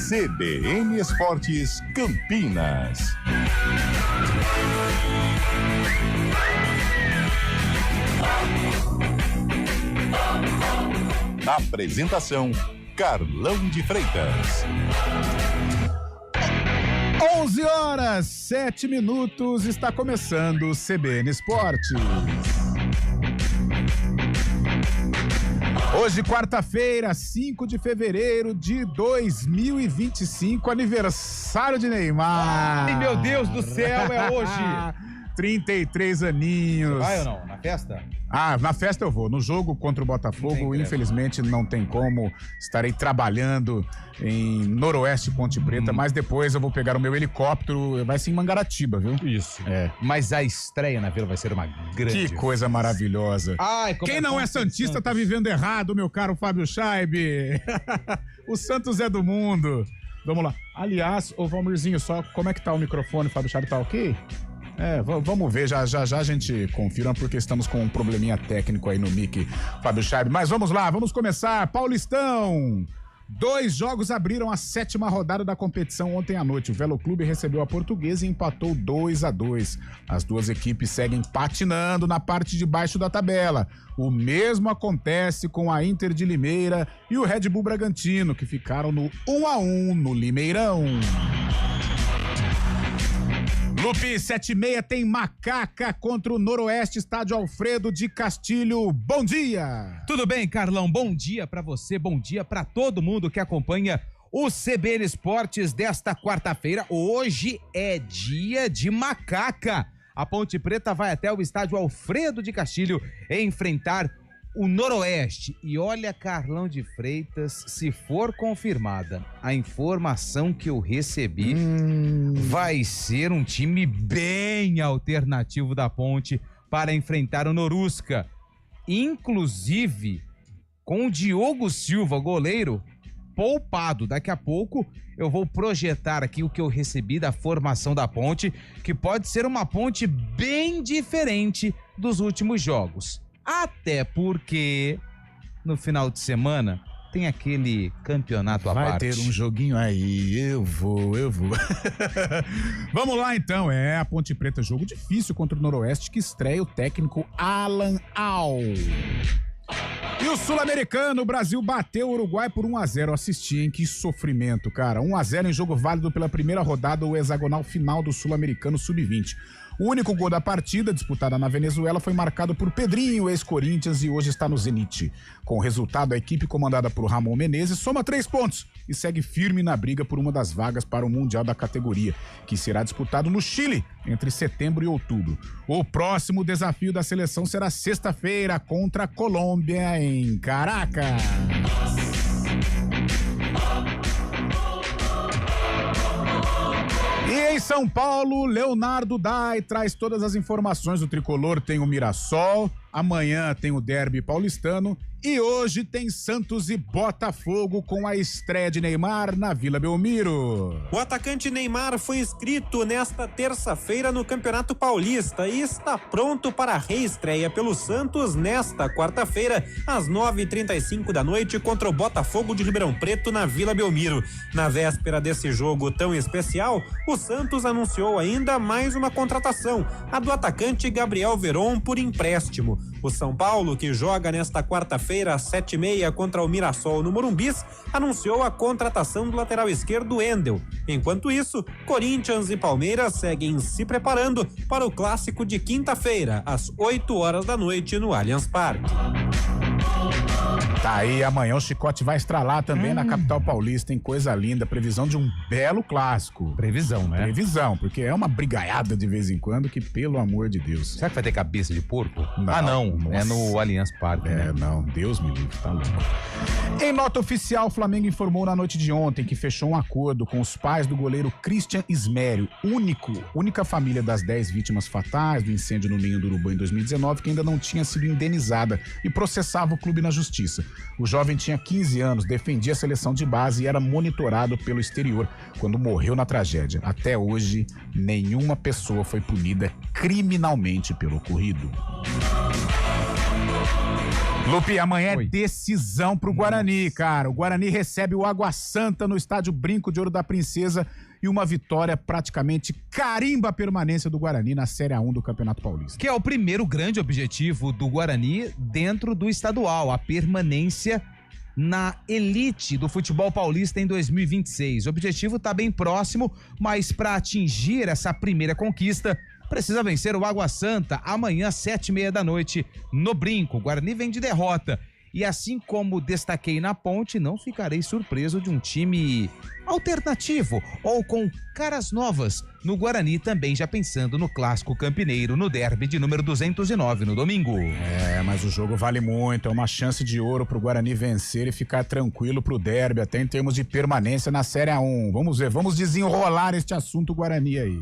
CBN Esportes Campinas. Apresentação: Carlão de Freitas. 11h07, está começando o CBN Esportes. Hoje, quarta-feira, 5 de fevereiro de 2025, aniversário de Neymar. Ai, meu Deus do céu, é hoje. 33 aninhos. Você vai ou não? Na festa? Na festa eu vou. No jogo contra o Botafogo, infelizmente não tem como. Estarei trabalhando em Noroeste, Ponte Preta, mas depois eu vou pegar o meu helicóptero. Vai ser em Mangaratiba, viu? Isso. É. Mas a estreia na Vila vai ser uma grande... Que coisa maravilhosa. Ai, quem não é santista tá vivendo errado, meu caro Fábio Scheibe. O Santos é do mundo. Vamos lá. Aliás, ô Valmirzinho, só como é que tá o microfone, Fábio Scheibe, tá ok? Vamos ver, já a gente confirma, porque estamos com um probleminha técnico aí no mic, Fábio Scheibe. Mas vamos lá, vamos começar. Paulistão. 2 jogos abriram a 7ª rodada da competição ontem à noite. O Velo Clube recebeu a Portuguesa e empatou 2-2. As duas equipes seguem patinando na parte de baixo da tabela. O mesmo acontece com a Inter de Limeira e o Red Bull Bragantino, que ficaram no 1-1 no Limeirão. Lupi, 7h30 tem Macaca contra o Noroeste, estádio Alfredo de Castilho. Bom dia! Tudo bem, Carlão? Bom dia pra você, bom dia pra todo mundo que acompanha o CBN Esportes desta quarta-feira. Hoje é dia de Macaca. A Ponte Preta vai até o estádio Alfredo de Castilho enfrentar o Noroeste. E olha, Carlão de Freitas, se for confirmada a informação que eu recebi, vai ser um time bem alternativo da Ponte para enfrentar o Norusca. Inclusive com o Diogo Silva, goleiro, poupado. Daqui a pouco eu vou projetar aqui o que eu recebi da formação da Ponte, que pode ser uma Ponte bem diferente dos últimos jogos. Até porque no final de semana tem aquele campeonato à parte. Vai ter um joguinho aí, eu vou. Vamos lá então, a Ponte Preta, jogo difícil contra o Noroeste, que estreia o técnico Alan Al. E o Sul-Americano, o Brasil bateu o Uruguai por 1-0. Assisti, hein? Que sofrimento, cara. 1-0 em jogo válido pela primeira rodada, o hexagonal final do Sul-Americano Sub-20. O único gol da partida, disputada na Venezuela, foi marcado por Pedrinho, ex-Corinthians, e hoje está no Zenit. Com o resultado, a equipe comandada por Ramon Menezes soma 3 pontos e segue firme na briga por uma das vagas para o Mundial da categoria, que será disputado no Chile entre setembro e outubro. O próximo desafio da seleção será sexta-feira contra a Colômbia em Caracas. E em São Paulo, Leonardo Dai traz todas as informações. O tricolor tem o Mirassol, amanhã tem o derby paulistano e hoje tem Santos e Botafogo com a estreia de Neymar na Vila Belmiro. O atacante Neymar foi inscrito nesta terça-feira no Campeonato Paulista e está pronto para a reestreia pelo Santos nesta quarta-feira, às 9h35 da noite, contra o Botafogo de Ribeirão Preto na Vila Belmiro. Na véspera desse jogo tão especial, o Santos anunciou ainda mais uma contratação, a do atacante Gabriel Veron por empréstimo. O São Paulo, que joga nesta quarta-feira às 7h30 contra o Mirassol no Morumbis, anunciou a contratação do lateral esquerdo Wendel. Enquanto isso, Corinthians e Palmeiras seguem se preparando para o clássico de quinta-feira, às 8h da noite no Allianz Parque. Tá aí, amanhã o chicote vai estralar também na capital paulista, hein? Coisa linda, previsão de um belo clássico. Previsão, né? Previsão, porque é uma brigaiada de vez em quando que, pelo amor de Deus. Será que vai ter cabeça de porco? Não, Nossa. É no Allianz Parque. Não, Deus me livre, tá louco. Em nota oficial, o Flamengo informou na noite de ontem que fechou um acordo com os pais do goleiro Christian Ismério, única família das 10 vítimas fatais do incêndio no Ninho do Urubu em 2019, que ainda não tinha sido indenizada e processava o clube na justiça. O jovem tinha 15 anos, defendia a seleção de base e era monitorado pelo exterior quando morreu na tragédia. Até hoje, nenhuma pessoa foi punida criminalmente pelo ocorrido. Lupe, amanhã Oi. é decisão pro Guarani, cara. O Guarani recebe o Água Santa no estádio Brinco de Ouro da Princesa e uma vitória praticamente carimba a permanência do Guarani na Série A1 do Campeonato Paulista. Que é o primeiro grande objetivo do Guarani dentro do estadual, a permanência na elite do futebol paulista em 2026. O objetivo está bem próximo, mas para atingir essa primeira conquista, precisa vencer o Água Santa amanhã, 7h30 da noite, no Brinco. O Guarani vem de derrota. E assim como destaquei na Ponte, não ficarei surpreso de um time alternativo ou com caras novas no Guarani, também já pensando no clássico campineiro, no derby de número 209 no domingo. É, mas o jogo vale muito, é uma chance de ouro pro Guarani vencer e ficar tranquilo pro derby, até em termos de permanência na Série A1. Vamos ver, vamos desenrolar este assunto Guarani aí.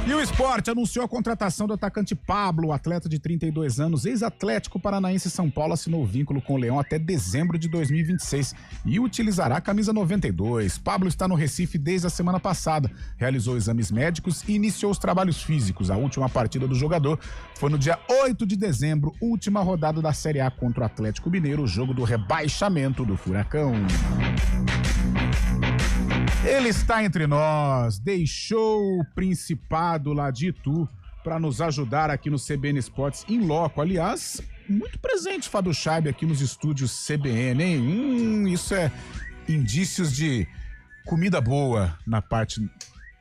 E o Sport anunciou a contratação do atacante Pablo, atleta de 32 anos, ex-Atlético Paranaense São Paulo, assinou vínculo com o Leão até dezembro de 2026 e utilizará a camisa 92. Pablo está no Recife desde a semana passada, realizou exames médicos e iniciou os trabalhos físicos. A última partida do jogador foi no dia 8 de dezembro, última rodada da Série A contra o Atlético Mineiro, o jogo do rebaixamento do Furacão. Ele está entre nós, deixou o Principado lá de Itu para nos ajudar aqui no CBN Esportes em loco. Aliás, muito presente Fábio Chaib aqui nos estúdios CBN, hein? Isso é indícios de comida boa na parte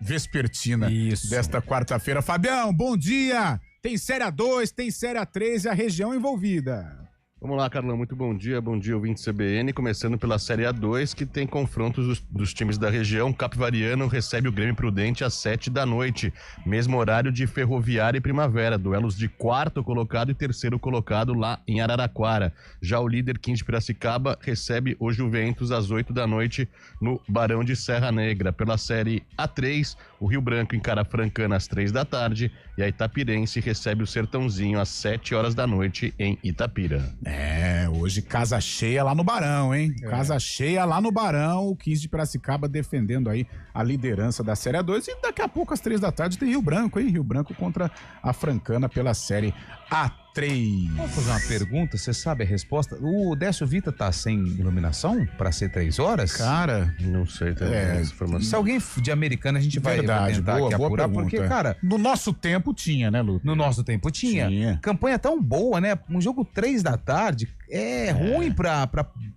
vespertina desta quarta-feira. Fabião, bom dia! Tem Série A2, tem Série A3 e a região envolvida. Vamos lá, Carlão, muito bom dia ouvinte CBN, começando pela Série A2, que tem confrontos dos times da região. Capivariano recebe o Grêmio Prudente às 7 da noite, mesmo horário de Ferroviária e Primavera, duelos de quarto colocado e terceiro colocado lá em Araraquara. Já o líder 15 de Piracicaba recebe o Juventus às 8 da noite no Barão de Serra Negra. Pela Série A3, o Rio Branco encara a Francana às 3 da tarde e a Itapirense recebe o Sertãozinho às 7 horas da noite em Itapira. É, hoje casa cheia lá no Barão, hein? Casa cheia lá no Barão, o 15 de Piracicaba defendendo aí a liderança da Série A2 e daqui a pouco às 3 da tarde tem Rio Branco, hein? Rio Branco contra a Francana pela Série A3. Vamos fazer uma pergunta, você sabe a resposta? O Décio Vita tá sem iluminação para ser 3 horas? Cara, não sei também essa informação. Se alguém de Americana a gente vai tentar boa, aqui boa apurar, pergunta. porque, cara... No nosso tempo tinha, né, Lu? No nosso tempo tinha. Campanha tão boa, né? Um jogo 3 da tarde é ruim pra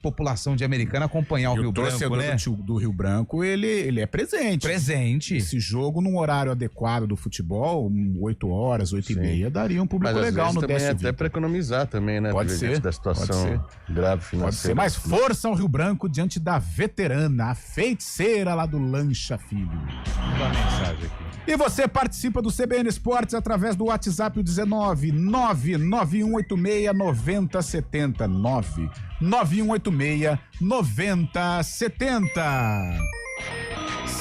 população de Americana acompanhar o Rio Branco, né? O torcedor do Rio Branco, ele é presente. Presente. Esse jogo, num horário adequado do futebol, 8 horas, 8h30, daria um público legal no Décio até para economizar também, né? Pode ser. Da situação grave financeira. Pode ser. Mas força ao Rio Branco diante da veterana, a feiticeira lá do Lancha Filho. Vou dar uma mensagem aqui. E você participa do CBN Esportes através do WhatsApp 19 99186 9070 99186 9070.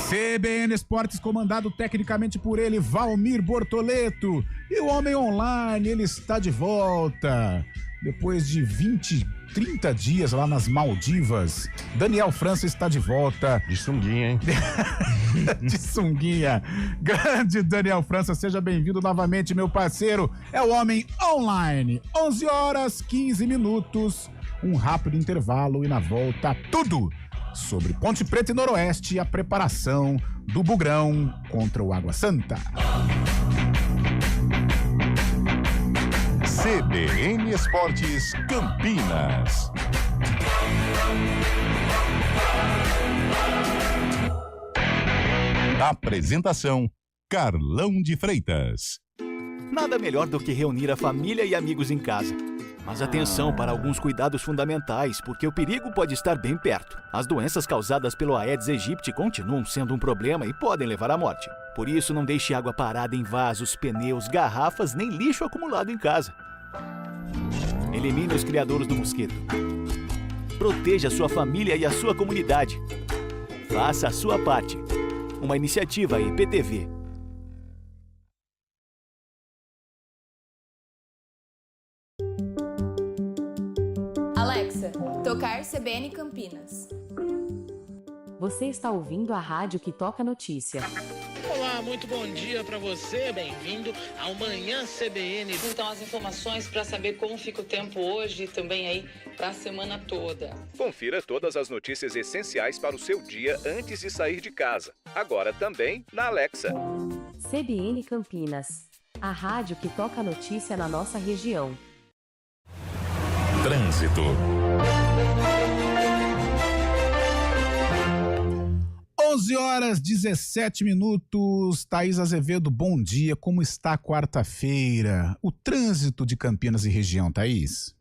CBN Esportes, comandado tecnicamente por ele, Valmir Bortoleto. E o Homem Online, ele está de volta. Depois de 30 dias lá nas Maldivas, Daniel França está de volta. De sunguinha, hein? De sunguinha. Grande Daniel França, seja bem-vindo novamente, meu parceiro. É o Homem Online. 11 horas, 15 minutos. Um rápido intervalo e na volta tudo sobre Ponte Preta e Noroeste e a preparação do Bugrão contra o Água Santa. CBN Esportes Campinas. Apresentação: Carlão de Freitas. Nada melhor do que reunir a família e amigos em casa. Mas atenção para alguns cuidados fundamentais, porque o perigo pode estar bem perto. As doenças causadas pelo Aedes aegypti continuam sendo um problema e podem levar à morte. Por isso, não deixe água parada em vasos, pneus, garrafas, nem lixo acumulado em casa. Elimine os criadouros do mosquito. Proteja a sua família e a sua comunidade. Faça a sua parte. Uma iniciativa IPTV. Alexa, tocar CBN Campinas. Você está ouvindo a rádio que toca notícia. Olá, Olá, muito bom dia para você. Bem-vindo ao Manhã CBN. Então, as informações para saber como fica o tempo hoje e também aí para a semana toda. Confira todas as notícias essenciais para o seu dia antes de sair de casa. Agora também na Alexa. CBN Campinas, a rádio que toca a notícia na nossa região. Trânsito. 11h17. Thaís Azevedo, bom dia. Como está a quarta-feira? O trânsito de Campinas e região, Thaís?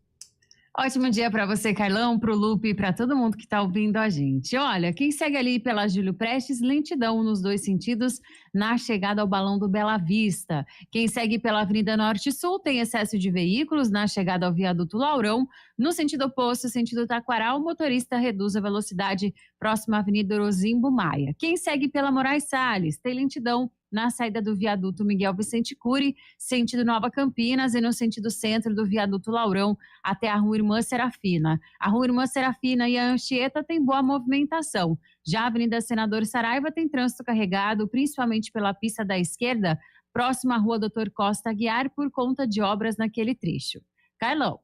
Ótimo dia para você, Carlão, para o Lupe e para todo mundo que está ouvindo a gente. Olha, quem segue ali pela Júlio Prestes, lentidão nos dois sentidos na chegada ao Balão do Bela Vista. Quem segue pela Avenida Norte e Sul tem excesso de veículos na chegada ao Viaduto Laurão. No sentido oposto, sentido Taquaral, o motorista reduz a velocidade próxima à Avenida Orozimbo Maia. Quem segue pela Moraes Salles tem lentidão na saída do viaduto Miguel Vicente Cury, sentido Nova Campinas, e no sentido centro do viaduto Laurão até a Rua Irmã Serafina. A Rua Irmã Serafina e a Anchieta têm boa movimentação. Já a Avenida Senador Saraiva tem trânsito carregado, principalmente pela pista da esquerda, próxima à Rua Doutor Costa Aguiar, por conta de obras naquele trecho. Carlão.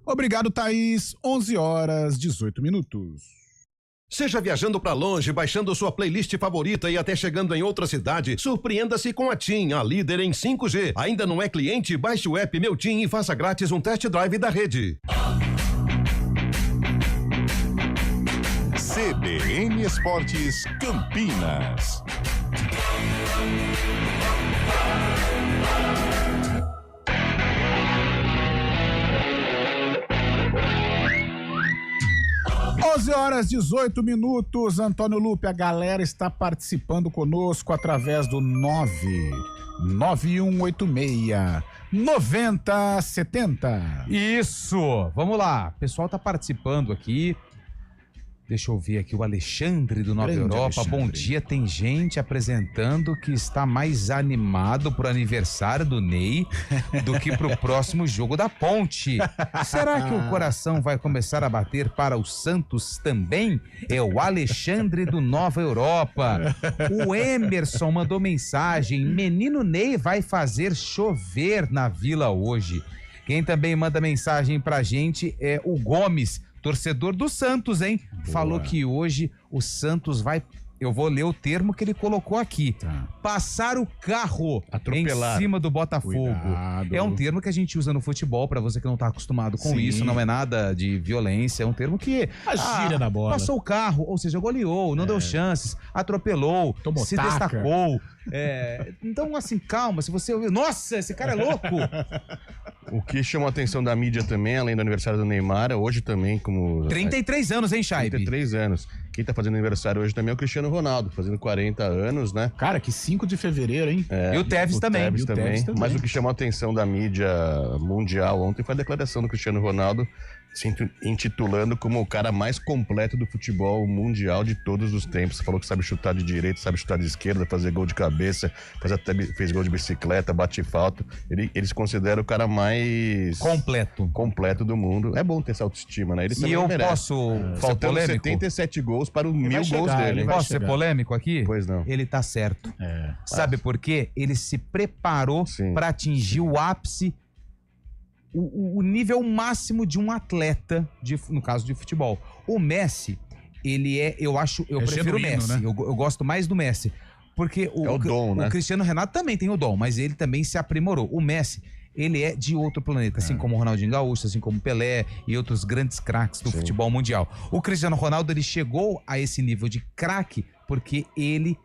Obrigado, Thaís. 11h18. Seja viajando para longe, baixando sua playlist favorita e até chegando em outra cidade, surpreenda-se com a TIM, a líder em 5G. Ainda não é cliente? Baixe o app Meu TIM e faça grátis um test drive da rede. CBN Esportes Campinas. Horas 18 minutos. Antônio Lupe, a galera está participando conosco através do 99186-9070. Isso, vamos lá. O pessoal tá participando aqui. Deixa eu ver aqui o Alexandre do Nova Grande Europa. Alexandre. Bom dia, tem gente apresentando que está mais animado pro aniversário do Ney do que pro próximo jogo da Ponte. Será que o coração vai começar a bater para o Santos também? É o Alexandre do Nova Europa. O Emerson mandou mensagem: menino Ney vai fazer chover na Vila hoje. Quem também manda mensagem pra gente é o Gomes, torcedor do Santos, hein? Boa. Falou que hoje o Santos vai... Eu vou ler o termo que ele colocou aqui. Tá. Passar o carro Atropelar. em cima do Botafogo. Cuidado. É um termo que a gente usa no futebol, pra você que não tá acostumado com Sim. isso. Não é nada de violência, é um termo que... A gíria da bola. Passou o carro, ou seja, goleou, não deu chances, atropelou, Tomou se taca. destacou. Então, assim, calma, se você ouvir... Nossa, esse cara é louco! O que chamou a atenção da mídia também, além do aniversário do Neymar, hoje também, como... 33 anos, hein, Chaipe? 33 anos. Quem tá fazendo aniversário hoje também é o Cristiano Ronaldo, fazendo 40 anos, né? Cara, que 5 de fevereiro, hein? E o Tevez também. Tevez E o Tevez também. Mas o que chamou a atenção da mídia mundial ontem foi a declaração do Cristiano Ronaldo se intitulando como o cara mais completo do futebol mundial de todos os tempos. Falou que sabe chutar de direita, sabe chutar de esquerda, fazer gol de cabeça, fez gol de bicicleta, bate falta. Ele se considera o cara mais completo do mundo. É bom ter essa autoestima, né? Ele também E eu merece. posso ser Faltando polêmico? 77 gols para os 1000 chegar, gols ele dele. vai Posso ser chegar. polêmico aqui? Pois não. Ele tá certo. É. Sabe por quê? Ele se preparou Sim. para atingir o ápice, o nível máximo de um atleta, no caso de futebol. O Messi, ele eu prefiro o genuíno, Messi. né? Eu gosto mais do Messi. Porque É o dom, né? o Cristiano Ronaldo também tem o dom, mas ele também se aprimorou. O Messi, ele é de outro planeta, assim como o Ronaldinho Gaúcho, assim como o Pelé e outros grandes craques do futebol mundial. O Cristiano Ronaldo, ele chegou a esse nível de craque porque ele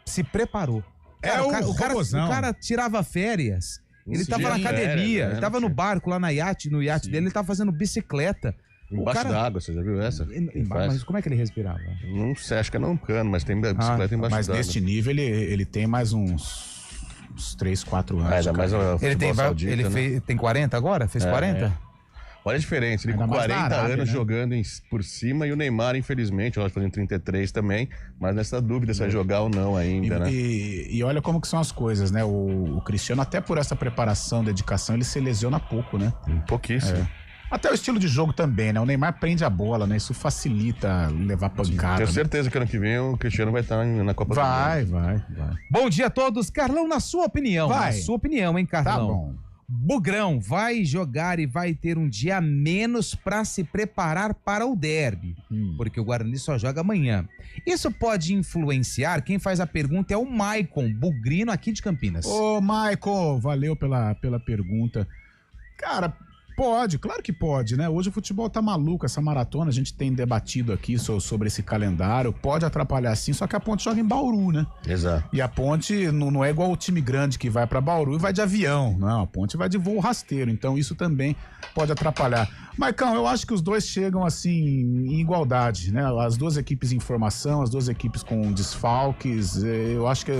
se preparou. Cara, o cara tirava férias, ele tava na academia, férias, né? ele tava no barco lá no iate dele, ele tava fazendo bicicleta. Embaixo d'água, você já viu essa? Mas como é que ele respirava? Não sei, acho que é não cano, mas tem bicicleta embaixo Mas d'água. neste nível ele tem mais uns 3, 4 anos. Ainda mais o Ele tem, futebol saudita, né? tem 40 agora? Fez 40? Olha a diferença, ele Ainda com mais na 40 Arábia, anos né? jogando por cima e o Neymar, infelizmente, nós fazendo 33 também, mas nessa dúvida se vai jogar ou não ainda, né? E olha como que são as coisas, né? O Cristiano, até por essa preparação, dedicação, ele se lesiona pouco, né? Pouquíssimo. Até o estilo de jogo também, né? O Neymar prende a bola, né? Isso facilita levar pancada. Tenho né? certeza que ano que vem o Cristiano vai estar na Copa do Mundo. Vai. Bom dia a todos. Carlão, na sua opinião. Vai. Na sua opinião, hein, Carlão? Tá bom. Bugrão vai jogar e vai ter um dia a menos para se preparar para o derby, porque o Guarani só joga amanhã. Isso pode influenciar? Quem faz a pergunta é o Maicon Bugrino, aqui de Campinas. Ô, Maicon, valeu pela pergunta. Cara, pode, claro que pode, né? Hoje o futebol tá maluco, essa maratona, a gente tem debatido aqui sobre esse calendário, pode atrapalhar sim, só que a Ponte joga em Bauru, né? Exato. E a Ponte não é igual o time grande que vai pra Bauru e vai de avião, não, a Ponte vai de voo rasteiro, então isso também pode atrapalhar. Maicão, eu acho que os dois chegam assim em igualdade, né? As duas equipes em formação, as duas equipes com desfalques, eu acho que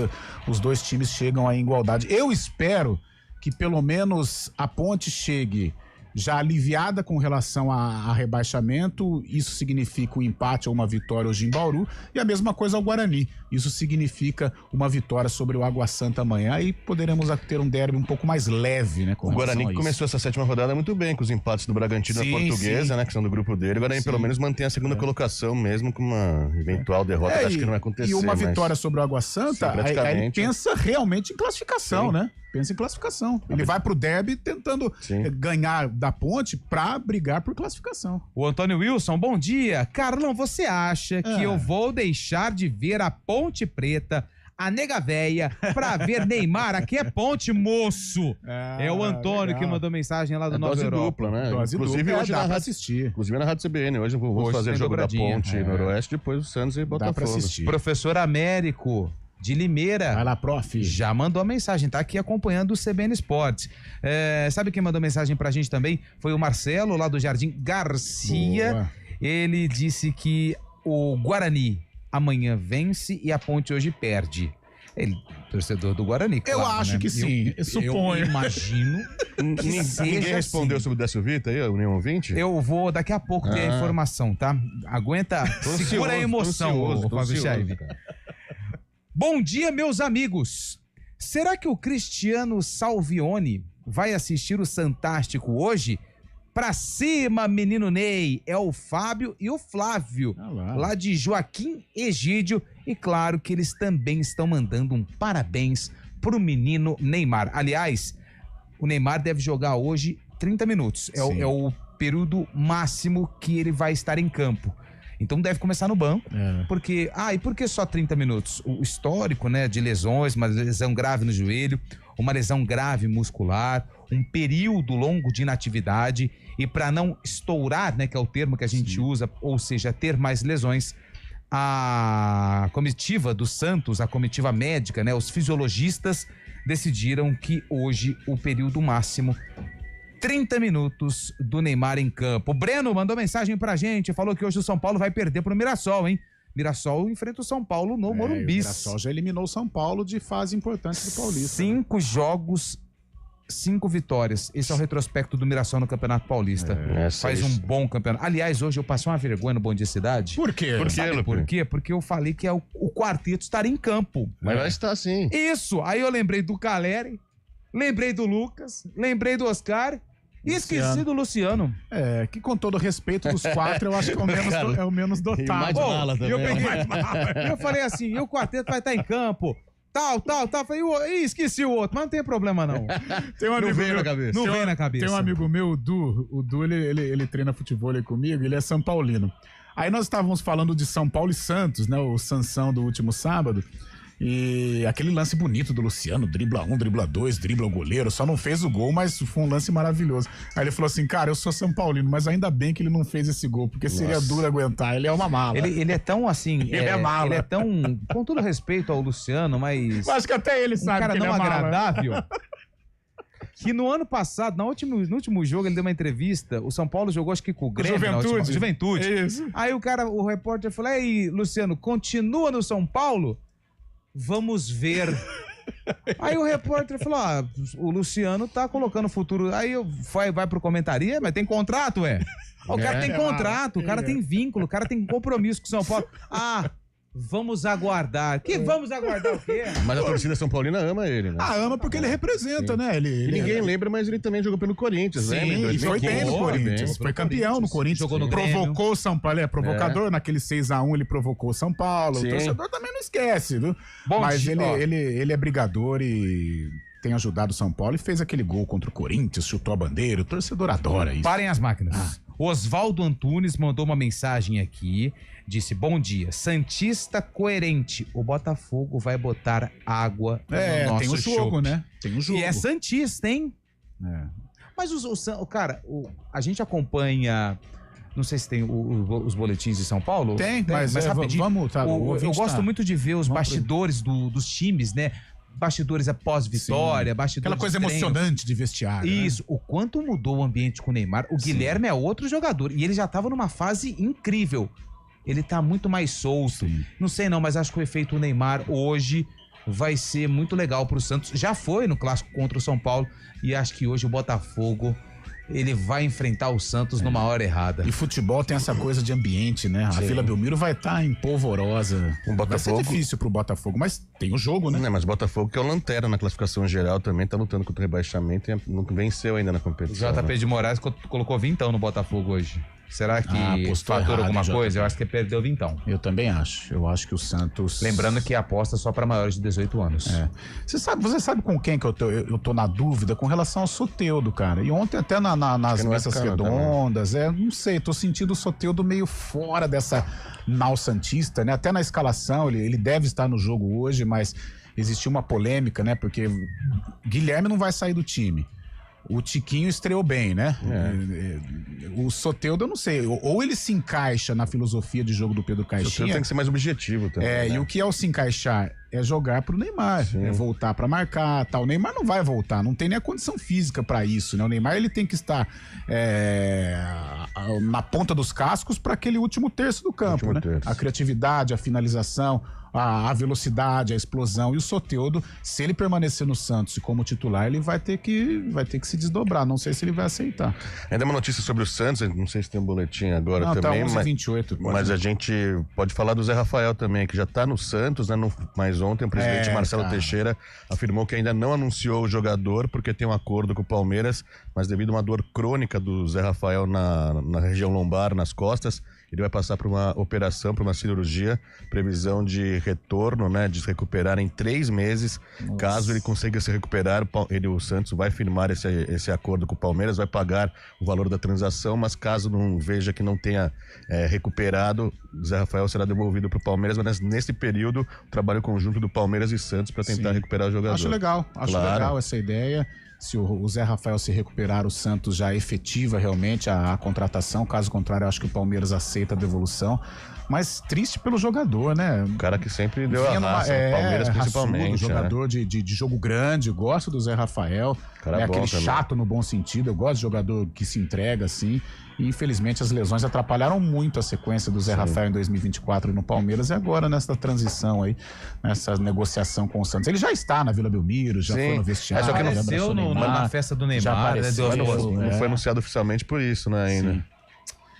os dois times chegam em igualdade. Eu espero que pelo menos a Ponte chegue já aliviada com relação a rebaixamento, isso significa um empate ou uma vitória hoje em Bauru, e a mesma coisa ao Guarani, isso significa uma vitória sobre o Água Santa amanhã, e poderemos ter um derby um pouco mais leve, né? O Guarani que começou essa 7ª rodada muito bem, com os empates do Bragantino e da Portuguesa, né, que são do grupo dele. O Guarani pelo menos mantém a segunda colocação, mesmo com uma eventual derrota, acho que não vai acontecer. E uma vitória sobre o Água Santa, aí ele pensa realmente em classificação, né? Pensa em classificação. Ele vai pro derby tentando ganhar da Ponte pra brigar por classificação. O Antônio Wilson, bom dia. Carlão, você acha que eu vou deixar de ver a Ponte Preta, a Nega Véia, pra ver Neymar? Aqui é Ponte, moço. É o Antônio que mandou mensagem lá do Nova Europa. Dupla, né? Dose Inclusive dupla, hoje dá na pra rádio, assistir. Inclusive na Rádio CBN. Hoje vamos fazer o jogo da Ponte Noroeste, depois o Santos e Botafogo. Dá pra assistir. Professor Américo de Limeira. Vai lá, prof. Já mandou a mensagem, tá aqui acompanhando o CBN Esportes. Sabe quem mandou mensagem pra gente também? Foi o Marcelo, lá do Jardim Garcia. Boa. Ele disse que o Guarani amanhã vence e a Ponte hoje perde. Ele, torcedor do Guarani, claro, eu acho, né? Que sim, eu suponho. Eu imagino. Ninguém respondeu sobre o Décio Vita aí, o nenhum ouvinte? Eu vou daqui a pouco ter a informação, tá? Aguenta, segura a emoção, o Fábio Chaive. Bom dia, meus amigos. Será que o Cristiano Salvione vai assistir o Santástico hoje? Pra cima, menino Ney. É o Fábio e o Flávio, lá de Joaquim Egídio. E claro que eles também estão mandando um parabéns pro menino Neymar. Aliás, o Neymar deve jogar hoje 30 minutos. É o período máximo que ele vai estar em campo. Então deve começar no banco, porque... e por que só 30 minutos? O histórico, né, de lesões, uma lesão grave no joelho, uma lesão grave muscular, um período longo de inatividade, e para não estourar, né, que é o termo que a gente usa, ou seja, ter mais lesões, a comitiva do Santos, a comitiva médica, né, os fisiologistas decidiram que hoje o período máximo 30 minutos do Neymar em campo. O Breno mandou mensagem pra gente, falou que hoje o São Paulo vai perder pro Mirassol, hein? Mirassol enfrenta o São Paulo no Morumbi. O Mirassol já eliminou o São Paulo de fase importante do Paulista. 5 jogos, 5 vitórias. Esse é o retrospecto do Mirassol no Campeonato Paulista. Faz um bom campeonato. Aliás, hoje eu passei uma vergonha no Bom Dia Cidade. Por quê? Por quê? Porque eu falei que o quarteto estaria em campo. Mas vai estar sim. Isso! Aí eu lembrei do Caleri, lembrei do Lucas, lembrei do Oscar... E esqueci do Luciano. Que com todo respeito dos 4, eu acho que é o menos dotado. E mais mala também. Eu falei assim, e o quarteto vai estar em campo, tal. Falei, esqueci o outro, mas não tem problema não. Tem um amigo não vem meu, na cabeça. Não vem na cabeça. Tem um amigo meu, o Du, ele treina futebol aí comigo, ele é São Paulino. Aí nós estávamos falando de São Paulo e Santos, né, o Sansão do último sábado. E aquele lance bonito do Luciano, dribla 1, dribla 2, dribla o goleiro, só não fez o gol, mas foi um lance maravilhoso. Aí ele falou assim, cara, eu sou São Paulino, mas ainda bem que ele não fez esse gol, porque seria duro aguentar, ele é uma mala. Ele é tão assim... Ele é mala. Ele é tão, com todo respeito ao Luciano, mas... Eu acho que até ele sabe cara que ele não é mala. agradável. Que no ano passado, no último jogo, ele deu uma entrevista, o São Paulo jogou acho que com o Grêmio. Juventude. É isso. Aí o repórter falou, aí, Luciano, continua no São Paulo? Vamos ver. Aí o repórter falou, o Luciano tá colocando o futuro. Aí vai pro comentaria, mas tem contrato, O cara tem contrato, o cara tem vínculo, o cara tem compromisso com o São Paulo. Vamos aguardar. Vamos aguardar o quê? Mas a torcida São Paulina ama ele, né? Ama porque ele representa, né? E ninguém lembra, mas ele também jogou pelo Corinthians, né? Sim, e foi bem no Corinthians. Foi campeão no Corinthians. Jogou no provocou o São Paulo, provocador. Naquele 6-1 ele provocou o São Paulo. O torcedor também não esquece, viu? Mas ele é brigador e tem ajudado o São Paulo e fez aquele gol contra o Corinthians, chutou a bandeira. O torcedor adora isso. Parem as máquinas. Oswaldo Antunes mandou uma mensagem aqui, disse: bom dia, santista coerente, o Botafogo vai botar água no nosso tem o jogo, chope. né? Tem o jogo. E é santista, hein? Mas a gente acompanha, não sei se tem os boletins de São Paulo. Tem, mas rapidinho. Vamos, tá, eu gosto muito de ver os bastidores dos times, né? Bastidores após vitória, bastidores. Aquela coisa emocionante de vestiário. Isso, o quanto mudou o ambiente com o Neymar. O Guilherme é outro jogador e ele já tava numa fase incrível. Ele tá muito mais solto. Não sei não, mas acho que o efeito Neymar hoje vai ser muito legal pro Santos. Já foi no clássico contra o São Paulo e acho que hoje o Botafogo ele vai enfrentar o Santos numa hora errada. E futebol tem essa coisa de ambiente, né? A Vila Belmiro vai estar em polvorosa. Vai ser difícil pro Botafogo, mas tem o jogo, né? Não, mas o Botafogo, que é o lanterna na classificação geral, também tá lutando contra o rebaixamento e não venceu ainda na competição. O JP de Moraes colocou vintão no Botafogo hoje. Será que fatura alguma coisa? Eu acho que perdeu vintão. Eu também acho. Eu acho que o Santos... Lembrando que a aposta é só para maiores de 18 anos. Você sabe com quem que eu tô na dúvida? Com relação ao Soteldo, cara. E ontem até nas mesas redondas, não sei, tô sentindo o Soteldo meio fora dessa nau santista, né? Até na escalação, ele deve estar no jogo hoje, mas existiu uma polêmica, né? Porque Guilherme não vai sair do time. O Tiquinho estreou bem, né? O Soteldo, eu não sei. Ou ele se encaixa na filosofia de jogo do Pedro Caixinha. O Soteldo tem que ser mais objetivo também. E o que é o se encaixar? É jogar pro Neymar. É voltar pra marcar, tal. O Neymar não vai voltar, não tem nem a condição física pra isso, né? O Neymar, ele tem que estar na ponta dos cascos pra aquele último terço do campo, né? A criatividade, a finalização, a velocidade, a explosão. E o Soteldo, se ele permanecer no Santos e como titular, ele vai ter que se desdobrar. Não sei se ele vai aceitar. Ainda uma notícia sobre o Santos, não sei se tem um boletim agora também. Tá 11h28. Mas a gente pode falar do Zé Rafael também, que já tá no Santos, né? Mas ontem o presidente Marcelo Teixeira afirmou que ainda não anunciou o jogador porque tem um acordo com o Palmeiras, mas devido a uma dor crônica do Zé Rafael na região lombar, nas costas, ele vai passar por uma operação, por uma cirurgia, previsão de retorno, né, de se recuperar em 3 meses. Nossa. Caso ele consiga se recuperar, o Santos vai firmar esse acordo com o Palmeiras, vai pagar o valor da transação, mas caso não veja que não tenha recuperado, o Zé Rafael será devolvido para o Palmeiras, mas nesse período, o trabalho conjunto do Palmeiras e Santos para tentar recuperar o jogador. Acho legal essa ideia. Se o Zé Rafael se recuperar, o Santos já efetiva realmente a contratação. Caso contrário, eu acho que o Palmeiras aceita a devolução. Mas triste pelo jogador, né? O cara que sempre deu a raça, o Palmeiras principalmente. Jogador de jogo grande, gosto do Zé Rafael. Cara aquele também. chato no bom sentido, eu gosto de jogador que se entrega assim. E infelizmente as lesões atrapalharam muito a sequência do Zé Rafael em 2024 no Palmeiras e agora nessa transição aí, nessa negociação com o Santos. Ele já está na Vila Belmiro, já foi no vestiário. Só que apareceu na festa do Neymar, já apareceu, não foi anunciado oficialmente por isso, né, ainda. Sim.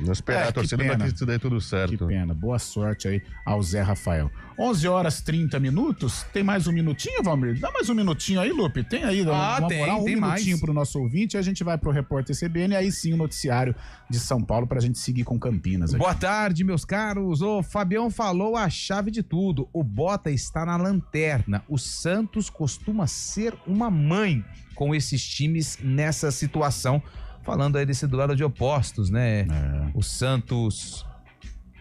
Não esperar a torcida para que isso daí tudo certo. Que pena. Boa sorte aí ao Zé Rafael. 11h30. Tem mais um minutinho, Valmir? Dá mais um minutinho aí, Lupe. Tem aí, tem minutinho mais. Pro nosso ouvinte. A gente vai pro Repórter CBN e aí sim o noticiário de São Paulo pra gente seguir com Campinas. Aqui. Boa tarde, meus caros. O Fabião falou a chave de tudo. O Bota está na lanterna. O Santos costuma ser uma mãe com esses times nessa situação. Falando aí desse duelo de opostos, né? O Santos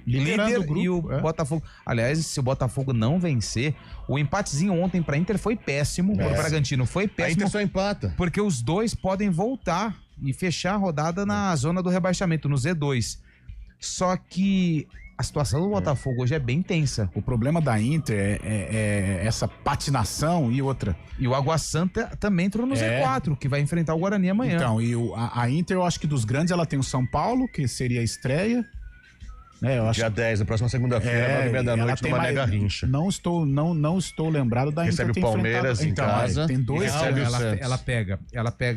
líder o grupo, e o Botafogo. Aliás, se o Botafogo não vencer, o empatezinho ontem pra Inter foi péssimo. Pro Bragantino foi péssimo. A Inter só empata. Porque os dois podem voltar e fechar a rodada na zona do rebaixamento, no Z2. Só que a situação do Botafogo hoje é bem tensa. O problema da Inter é essa patinação e outra. E o Água Santa também entrou no Z4, que vai enfrentar o Guarani amanhã. Então, e a Inter, eu acho que dos grandes, ela tem o São Paulo, que seria a estreia. Eu acho... Dia 10, na próxima segunda-feira, 9h30 da noite, no Mané Garrincha. Não estou lembrado da Recebe o Palmeiras em casa. Tem dois. Ela pega...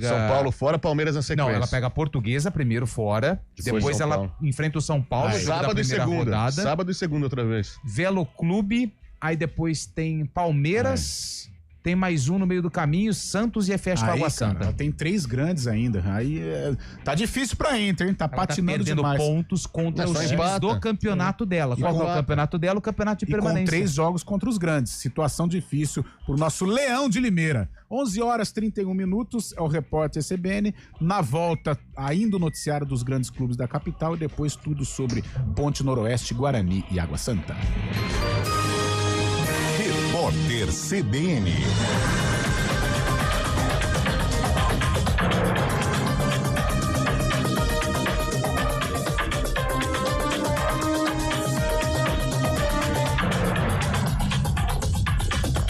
São Paulo fora, Palmeiras na sequência. Não, ela pega a Portuguesa primeiro fora, depois ela enfrenta o São Paulo, sábado e segunda. Rodada. Sábado e segunda outra vez. Velo Clube, aí depois tem Palmeiras... Tem mais um no meio do caminho, Santos e fecha com Água Santa. Ela tem 3 grandes ainda. Aí tá difícil pra Inter, hein? Tá patinando demais. Pontos contra os times do campeonato dela. Qual é o campeonato dela? O campeonato de permanência. Com 3 jogos contra os grandes. Situação difícil pro nosso Leão de Limeira. 11h31, é o repórter CBN. Na volta, ainda o noticiário dos grandes clubes da capital e depois tudo sobre Ponte Noroeste, Guarani e Água Santa. Repórter CBN.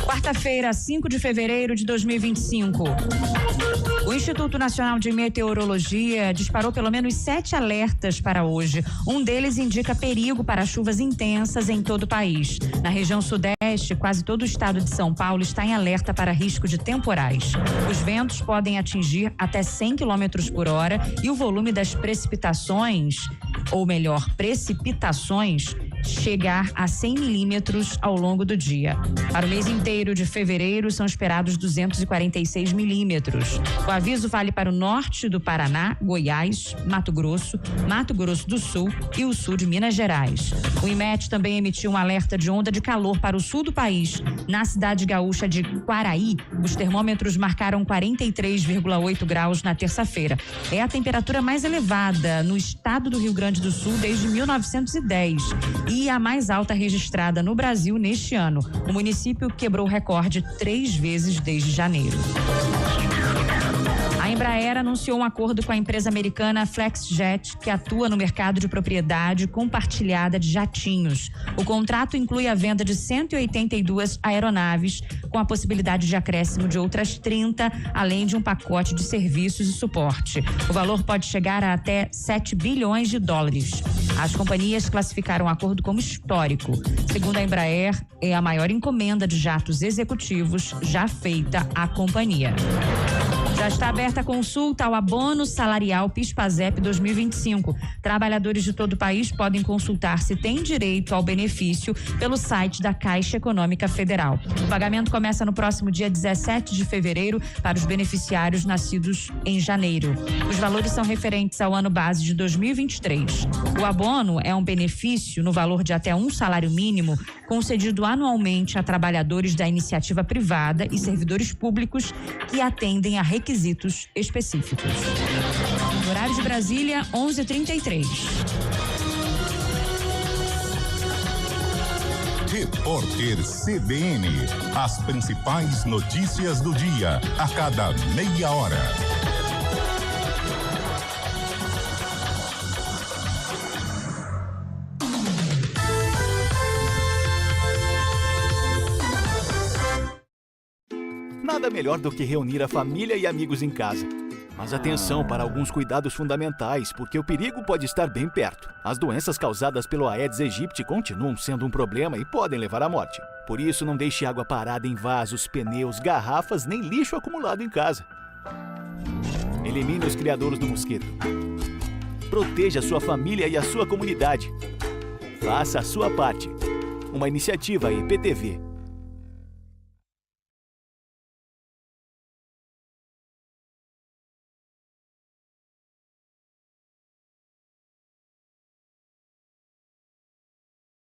Quarta-feira, 5 de fevereiro de 2025. O Instituto Nacional de Meteorologia disparou pelo menos 7 alertas para hoje. Um deles indica perigo para chuvas intensas em todo o país. Na região sudeste, quase todo o estado de São Paulo está em alerta para risco de temporais. Os ventos podem atingir até 100 km por hora e o volume das precipitações, chegar a 100 milímetros ao longo do dia. Para o mês inteiro de fevereiro, são esperados 246 milímetros. O aviso vale para o norte do Paraná, Goiás, Mato Grosso do Sul e o sul de Minas Gerais. O IMET também emitiu um alerta de onda de calor para o sul do país. Na cidade gaúcha de Quaraí, os termômetros marcaram 43,8 graus na terça-feira. É a temperatura mais elevada no estado do Rio Grande do Sul desde 1910 e a mais alta registrada no Brasil neste ano. O município quebrou o recorde 3 vezes desde janeiro. A Embraer anunciou um acordo com a empresa americana FlexJet, que atua no mercado de propriedade compartilhada de jatinhos. O contrato inclui a venda de 182 aeronaves, com a possibilidade de acréscimo de outras 30, além de um pacote de serviços e suporte. O valor pode chegar a até 7 bilhões de dólares. As companhias classificaram o acordo como histórico. Segundo a Embraer, é a maior encomenda de jatos executivos já feita à companhia. Já está aberta a consulta ao abono salarial PIS/PASEP 2025. Trabalhadores de todo o país podem consultar se têm direito ao benefício pelo site da Caixa Econômica Federal. O pagamento começa no próximo dia 17 de fevereiro para os beneficiários nascidos em janeiro. Os valores são referentes ao ano base de 2023. O abono é um benefício no valor de até um salário mínimo concedido anualmente a trabalhadores da iniciativa privada e servidores públicos que atendem a requisitos específicos. Horário de Brasília, 11h33. Repórter CBN. As principais notícias do dia, a cada meia hora. Nada melhor do que reunir a família e amigos em casa. Mas atenção para alguns cuidados fundamentais, porque o perigo pode estar bem perto. As doenças causadas pelo Aedes aegypti continuam sendo um problema e podem levar à morte. Por isso, não deixe água parada em vasos, pneus, garrafas, nem lixo acumulado em casa. Elimine os criadouros do mosquito. Proteja a sua família e a sua comunidade. Faça a sua parte. Uma iniciativa IPTV.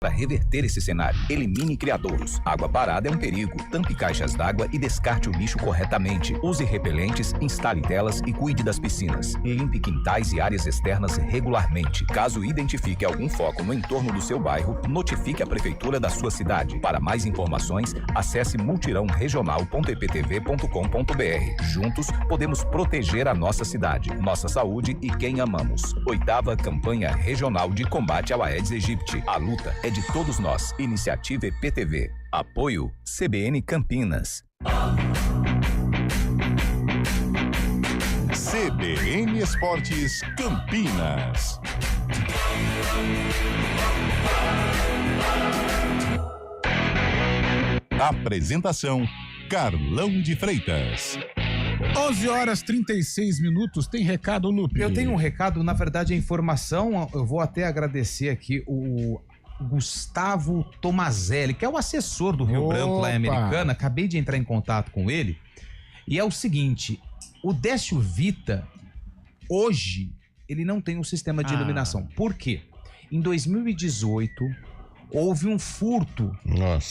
Para reverter esse cenário, elimine criadouros. Água parada é um perigo. Tampe caixas d'água e descarte o lixo corretamente. Use repelentes, instale telas e cuide das piscinas. Limpe quintais e áreas externas regularmente. Caso identifique algum foco no entorno do seu bairro, notifique a prefeitura da sua cidade. Para mais informações, acesse multirãoregional.iptv.com.br. Juntos, podemos proteger a nossa cidade, nossa saúde e quem amamos. 8ª Campanha Regional de Combate ao Aedes aegypti. A luta é de todos nós. Iniciativa IPTV. Apoio CBN Campinas. CBN Esportes Campinas. Apresentação: Carlão de Freitas. 11h36. Tem recado, Lupe? Eu tenho um recado, na verdade, a informação, eu vou até agradecer aqui o Gustavo Tomazelli, que é o assessor do Rio Branco lá em Americana. Acabei de entrar em contato com ele. E é o seguinte, o Décio Vita, hoje, ele não tem um sistema de iluminação. Por quê? Em 2018, houve um furto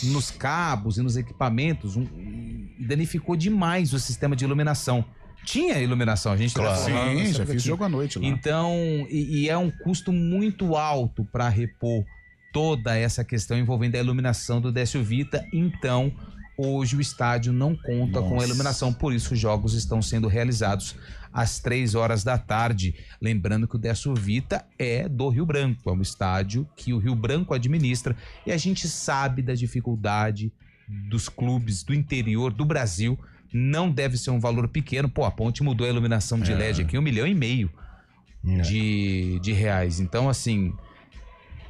nos cabos e nos equipamentos e danificou demais o sistema de iluminação. Tinha iluminação, a gente Sim, já fiz jogo à noite lá. Então, e é um custo muito alto para repor toda essa questão envolvendo a iluminação do Décio Vita. Então, hoje o estádio não conta com a iluminação, por isso os jogos estão sendo realizados às 3h da tarde. Lembrando que o Décio Vita é do Rio Branco, é um estádio que o Rio Branco administra e a gente sabe da dificuldade dos clubes do interior do Brasil. Não deve ser um valor pequeno. Pô, a Ponte mudou a iluminação de LED aqui, R$1,5 milhão de reais. Então, assim,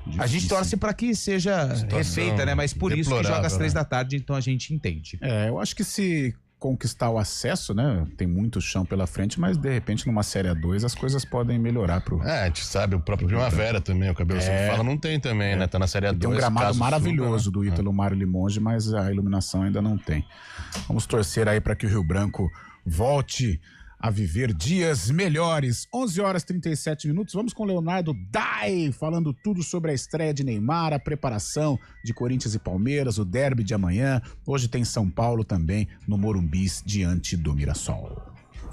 difícil. A gente torce para que seja refeita, né? Mas por isso que joga às 3h da tarde, então a gente entende. Eu acho que se conquistar o acesso, né? Tem muito chão pela frente, mas de repente numa Série A2 as coisas podem melhorar pro... a gente sabe, o próprio Primavera também, o Cabelo Sem Fala não tem também, né? Tá na Série A2. Tem um gramado maravilhoso do Ítalo Mário Limonge, mas a iluminação ainda não tem. Vamos torcer aí para que o Rio Branco volte a viver dias melhores. 11h37. Vamos com Leonardo Dai, falando tudo sobre a estreia de Neymar, a preparação de Corinthians e Palmeiras, o derby de amanhã. Hoje tem São Paulo também no Morumbi diante do Mirassol.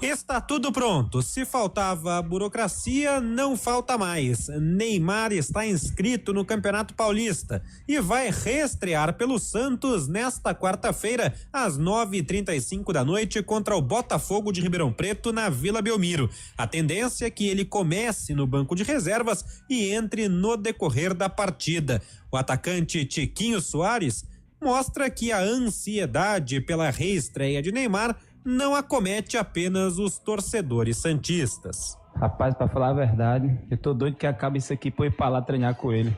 Está tudo pronto. Se faltava burocracia, não falta mais. Neymar está inscrito no Campeonato Paulista e vai reestrear pelo Santos nesta quarta-feira, às 9h35 da noite, contra o Botafogo de Ribeirão Preto, na Vila Belmiro. A tendência é que ele comece no banco de reservas e entre no decorrer da partida. O atacante Tiquinho Soares mostra que a ansiedade pela reestreia de Neymar não acomete apenas os torcedores santistas. Rapaz, pra falar a verdade, eu tô doido que acabe isso aqui pra eu ir pra lá treinar com ele.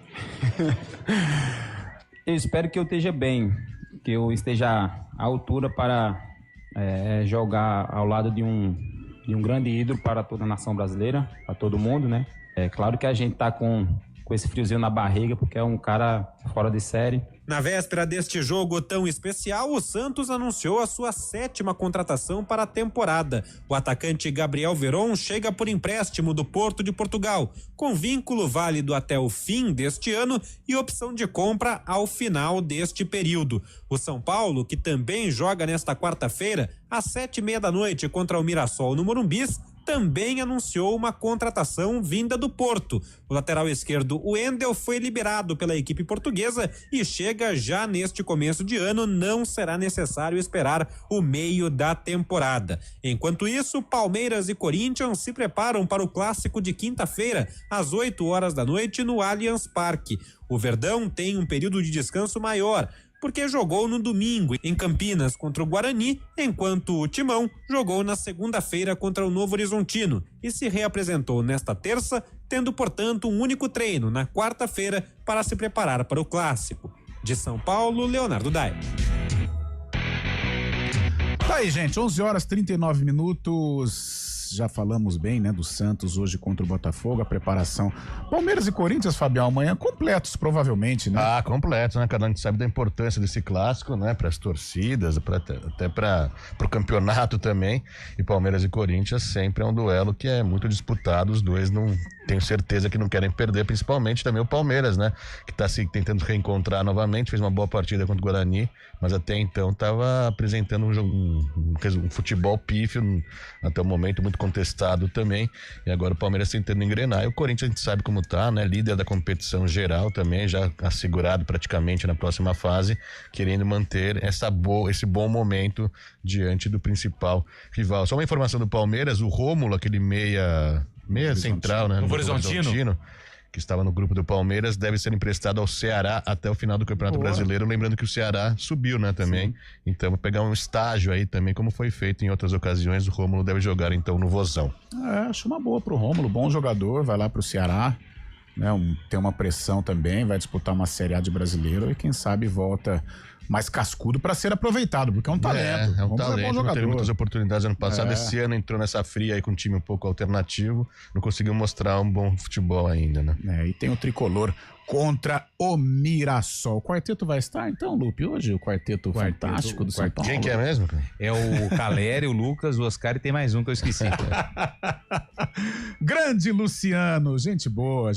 Eu espero que eu esteja bem, que eu esteja à altura para jogar ao lado de um grande ídolo para toda a nação brasileira, para todo mundo, né? É claro que a gente tá com esse friozinho na barriga, porque é um cara fora de série. Na véspera deste jogo tão especial, o Santos anunciou a sua 7ª contratação para a temporada. O atacante Gabriel Veron chega por empréstimo do Porto de Portugal, com vínculo válido até o fim deste ano e opção de compra ao final deste período. O São Paulo, que também joga nesta quarta-feira, às 7h30 da noite contra o Mirassol no Morumbi, também anunciou uma contratação vinda do Porto. O lateral esquerdo Wendel foi liberado pela equipe portuguesa e chega já neste começo de ano. Não será necessário esperar o meio da temporada. Enquanto isso, Palmeiras e Corinthians se preparam para o clássico de quinta-feira, às 8h da noite, no Allianz Parque. O Verdão tem um período de descanso maior, porque jogou no domingo em Campinas contra o Guarani, enquanto o Timão jogou na segunda-feira contra o Novo Horizontino e se reapresentou nesta terça, tendo, portanto, um único treino na quarta-feira para se preparar para o clássico. De São Paulo, Leonardo Dai. Tá aí, gente, 11h39. Já falamos bem, né, do Santos hoje contra o Botafogo, a preparação. Palmeiras e Corinthians, Fabião, amanhã completos, provavelmente, né? Completos, né? Cada um sabe da importância desse clássico, né? Para as torcidas, até para o campeonato também. E Palmeiras e Corinthians sempre é um duelo que é muito disputado. Os dois não tenho certeza que não querem perder, principalmente também o Palmeiras, né? Que está se tentando reencontrar novamente, fez uma boa partida contra o Guarani, mas até então estava apresentando um futebol pífio até o momento, muito contestado também, e agora o Palmeiras tentando engrenar, e o Corinthians a gente sabe como tá, né, líder da competição geral também, já assegurado praticamente na próxima fase, querendo manter esse bom momento diante do principal rival. Só uma informação do Palmeiras, o Rômulo, aquele meia central, né, Novo Horizontino, que estava no grupo do Palmeiras, deve ser emprestado ao Ceará até o final do Campeonato Brasileiro, lembrando que o Ceará subiu, né, também. Sim. Então, vou pegar um estágio aí também, como foi feito em outras ocasiões, o Rômulo deve jogar, então, no Vozão. Acho uma boa pro Rômulo, bom jogador, vai lá pro Ceará, né? Tem uma pressão também, vai disputar uma Série A de Brasileiro e quem sabe volta mais cascudo para ser aproveitado, porque é um talento. É um Vamos ver, bom talento, não jogador. teve muitas oportunidades ano passado. Esse ano entrou nessa fria aí com um time um pouco alternativo, não conseguiu mostrar um bom futebol ainda, né? E tem o tricolor contra o Mirassol. O quarteto vai estar então, Lupe, hoje? O quarteto fantástico do São Paulo. Quem que é mesmo? É o Caleri, o Lucas, o Oscar e tem mais um que eu esqueci. Grande Luciano, gente boa,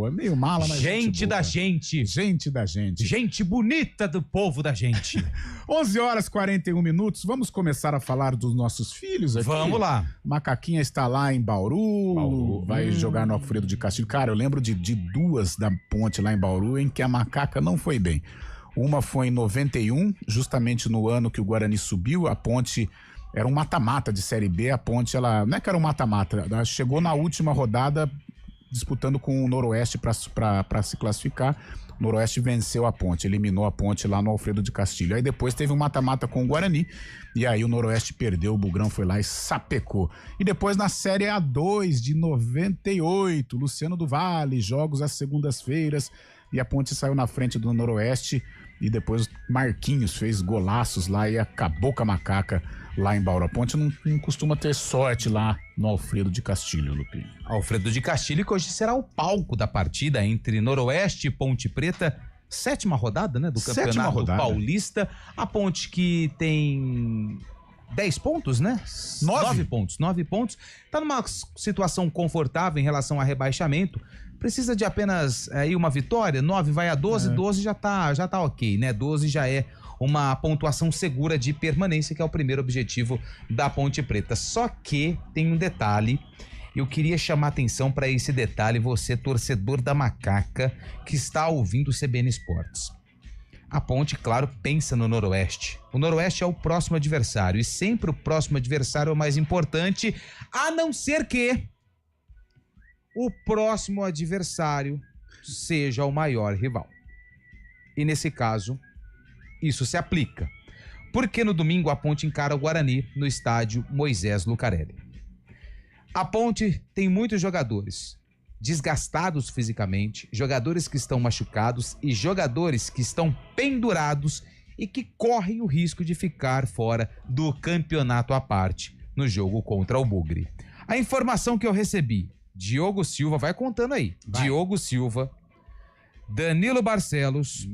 meio mala, mas gente da gente. Gente da gente. Gente bonita do povo da gente. 11h41, vamos começar a falar dos nossos filhos aqui. Vamos lá. Macaquinha está lá em Bauru. Vai jogar no Alfredo de Castilho. Cara, eu lembro de duas da Ponte lá em Bauru, em que a Macaca não foi bem. Uma foi em 91, justamente no ano que o Guarani subiu. A Ponte era um mata-mata de Série B. A Ponte, ela não é que era um mata-mata, ela chegou na última rodada disputando com o Noroeste para se classificar. O Noroeste venceu a Ponte, eliminou a Ponte lá no Alfredo de Castilho. Aí depois teve um mata-mata com o Guarani, e aí o Noroeste perdeu, o Bugrão foi lá e sapecou. E depois na Série A2 de 98, Luciano do Vale, jogos às segundas-feiras, e a Ponte saiu na frente do Noroeste, e depois Marquinhos fez golaços lá e acabou com a Macaca lá em Bauru. A Ponte não costuma ter sorte lá no Alfredo de Castilho, Lupe. Alfredo de Castilho, que hoje será o palco da partida entre Noroeste e Ponte Preta. 7ª rodada, né, do Campeonato Paulista. A Ponte que tem 10 pontos, né? 9 pontos. Tá numa situação confortável em relação a rebaixamento. Precisa de apenas aí uma vitória. 9 vai a 12, 12 já tá ok, né? 12 já é uma pontuação segura de permanência, que é o primeiro objetivo da Ponte Preta. Só que tem um detalhe, eu queria chamar atenção para esse detalhe, você torcedor da Macaca que está ouvindo o CBN Esportes. A Ponte, claro, pensa no Noroeste. O Noroeste é o próximo adversário e sempre o próximo adversário é o mais importante, a não ser que o próximo adversário seja o maior rival. E nesse caso, isso se aplica. Porque no domingo a Ponte encara o Guarani no estádio Moisés Lucarelli. A Ponte tem muitos jogadores desgastados fisicamente, jogadores que estão machucados e jogadores que estão pendurados e que correm o risco de ficar fora do campeonato à parte no jogo contra o Bugre. A informação que eu recebi, Diogo Silva, vai contando aí. Diogo Silva, Danilo Barcelos,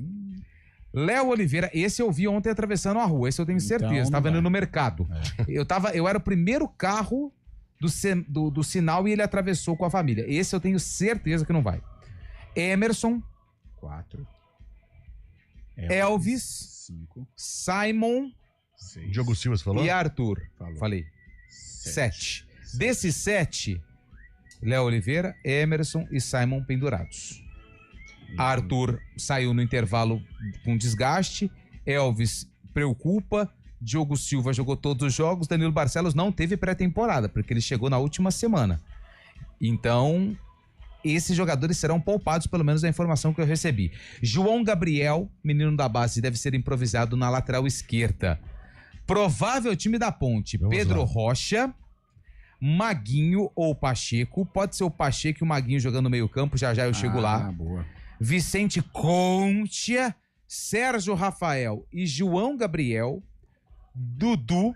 Léo Oliveira, esse eu vi ontem atravessando a rua, esse eu tenho certeza, estava indo no mercado. Eu era o primeiro carro do sinal e ele atravessou com a família. Esse eu tenho certeza que não vai. Emerson, 4. Elvis, 5. Simon, 6. Diogo Silva, você falou? E Arthur. Falei. 7. Desses 7, Léo Oliveira, Emerson e Simon pendurados. Arthur saiu no intervalo com desgaste, Elvis preocupa, Diogo Silva jogou todos os jogos, Danilo Barcelos não teve pré-temporada, porque ele chegou na última semana. Então, esses jogadores serão poupados, pelo menos da informação que eu recebi. João Gabriel, menino da base, deve ser improvisado na lateral esquerda. Provável time da Ponte, Pedro Rocha, Maguinho ou Pacheco. Pode ser o Pacheco e o Maguinho jogando no meio campo, já eu chego lá. Boa. Vicente Concha, Sérgio Rafael e João Gabriel, Dudu,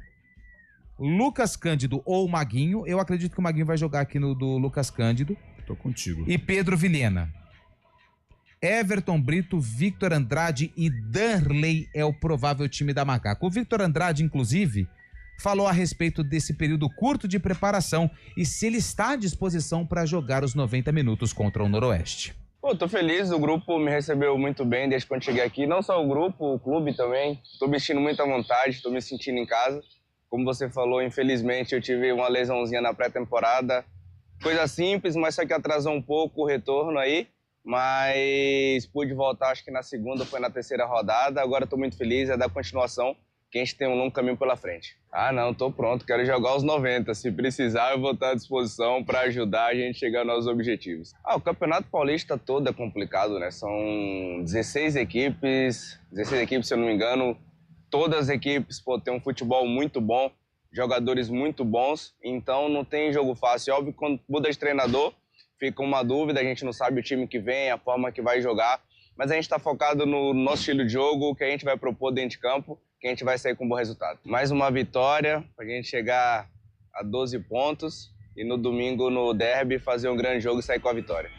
Lucas Cândido ou Maguinho. Eu acredito que o Maguinho vai jogar aqui no do Lucas Cândido. Tô contigo. E Pedro Vilhena. Everton Brito, Victor Andrade e Darley é o provável time da Macaca. O Victor Andrade, inclusive, falou a respeito desse período curto de preparação e se ele está à disposição para jogar os 90 minutos contra o Noroeste. Pô, tô feliz, o grupo me recebeu muito bem desde quando cheguei aqui. Não só o grupo, o clube também. Tô me sentindo muito à vontade, tô me sentindo em casa. Como você falou, infelizmente eu tive uma lesãozinha na pré-temporada. Coisa simples, mas só que atrasou um pouco o retorno aí. Mas pude voltar, acho que na segunda, foi na terceira rodada. Agora tô muito feliz, é dar continuação, que a gente tem um longo caminho pela frente. Ah, não, tô pronto, quero jogar os 90. Se precisar, eu vou estar à disposição para ajudar a gente a chegar aos nossos objetivos. O Campeonato Paulista todo é complicado, né? São 16 equipes, se eu não me engano. Todas as equipes têm um futebol muito bom, jogadores muito bons, então não tem jogo fácil. Óbvio que quando muda de treinador, fica uma dúvida, a gente não sabe o time que vem, a forma que vai jogar, mas a gente está focado no nosso estilo de jogo, o que a gente vai propor dentro de campo, que a gente vai sair com um bom resultado. Mais uma vitória, para a gente chegar a 12 pontos e no domingo no derby fazer um grande jogo e sair com a vitória.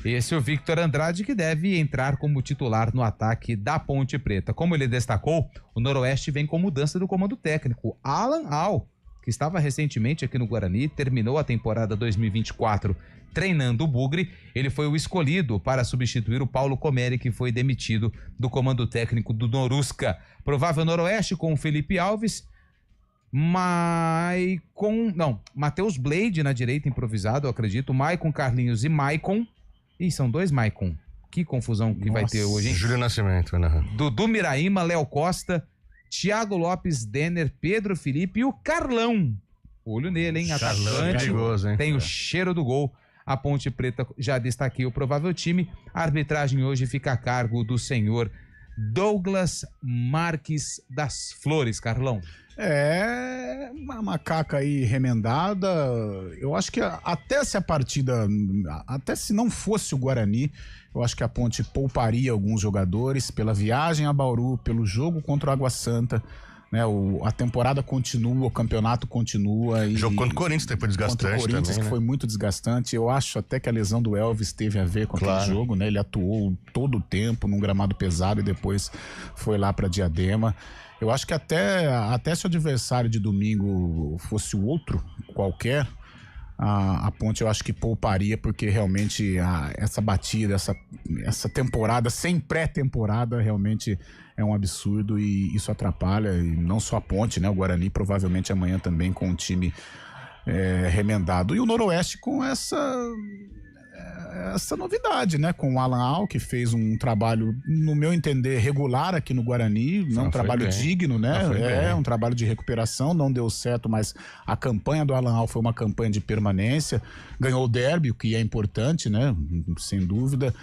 Esse é o Victor Andrade, que deve entrar como titular no ataque da Ponte Preta. Como ele destacou, o Noroeste vem com mudança do comando técnico. Alan Al, que estava recentemente aqui no Guarani, terminou a temporada 2024 treinando o Bugre. Ele foi o escolhido para substituir o Paulo Comeri, que foi demitido do comando técnico do Norusca. Provável Noroeste com o Felipe Alves, Matheus Blade na direita, improvisado, eu acredito, Maicon Carlinhos e Maicon. Ih, são dois Maicon. Que confusão que vai ter hoje, hein? Júlio Nascimento, né? Dudu Miraíma, Léo Costa, Thiago Lopes, Denner, Pedro Felipe e o Carlão. Olho nele, hein? Atacante. Perigoso, hein? Tem o cheiro do gol. A Ponte Preta já destaquei o provável time. A arbitragem hoje fica a cargo do senhor Douglas Marques das Flores, Carlão. É uma macaca aí remendada. Eu acho que até se não fosse o Guarani, eu acho que a Ponte pouparia alguns jogadores pela viagem a Bauru, pelo jogo contra o Água Santa, né? A temporada continua, o campeonato continua. O jogo contra o Corinthians foi desgastante contra o Corinthians, também, né? que foi muito desgastante. Eu acho até que a lesão do Elvis teve a ver com aquele jogo, né? Ele atuou todo o tempo num gramado pesado e depois foi lá para Diadema. Eu acho que até se o adversário de domingo fosse o outro, qualquer, a Ponte eu acho que pouparia, porque realmente essa batida, essa temporada sem pré-temporada realmente é um absurdo e isso atrapalha, e não só a Ponte, né? O Guarani provavelmente amanhã também com o time remendado. E o Noroeste com essa novidade, né? Com o Alan Al, que fez um trabalho, no meu entender, regular aqui no Guarani, um trabalho digno, né? Um trabalho de recuperação, não deu certo, mas a campanha do Alan Al foi uma campanha de permanência, ganhou o derby, o que é importante, né? Sem dúvida,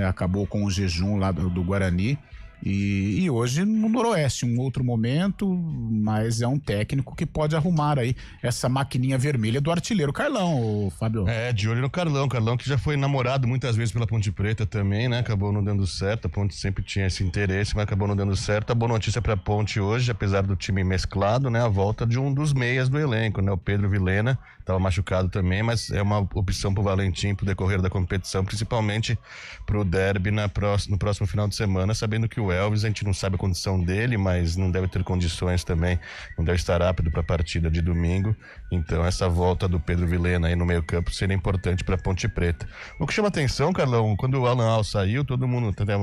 acabou com o jejum lá do Guarani. E hoje no Noroeste, um outro momento, mas é um técnico que pode arrumar aí essa maquininha vermelha do artilheiro Carlão, Fábio. De olho no Carlão que já foi namorado muitas vezes pela Ponte Preta também, né? Acabou não dando certo, a Ponte sempre tinha esse interesse, mas acabou não dando certo. A boa notícia pra Ponte hoje, apesar do time mesclado, né? A volta de um dos meias do elenco, né? O Pedro Vilhena, estava machucado também, mas é uma opção pro Valentim pro decorrer da competição, principalmente pro derby no próximo final de semana, sabendo que o Elvis, a gente não sabe a condição dele, mas não deve ter condições também, não deve estar rápido para a partida de domingo, então essa volta do Pedro Vilhena aí no meio campo seria importante para a Ponte Preta. O que chama atenção, Carlão, quando o Alan Al saiu, todo mundo até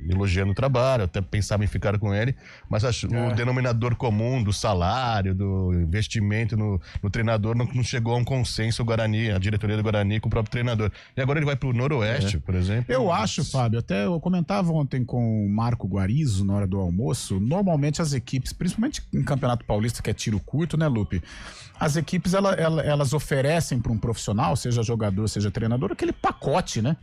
elogiando o trabalho, até pensava em ficar com ele, mas o denominador comum do salário, do investimento no treinador não chegou a um consenso, o Guarani, a diretoria do Guarani com o próprio treinador. E agora ele vai pro Noroeste, por exemplo. Eu acho, Fábio, até eu comentava ontem com o Marco Guarizo na hora do almoço, normalmente as equipes, principalmente em Campeonato Paulista, que é tiro curto, né, Lupe? As equipes, elas oferecem para um profissional, seja jogador, seja treinador, aquele pacote, né?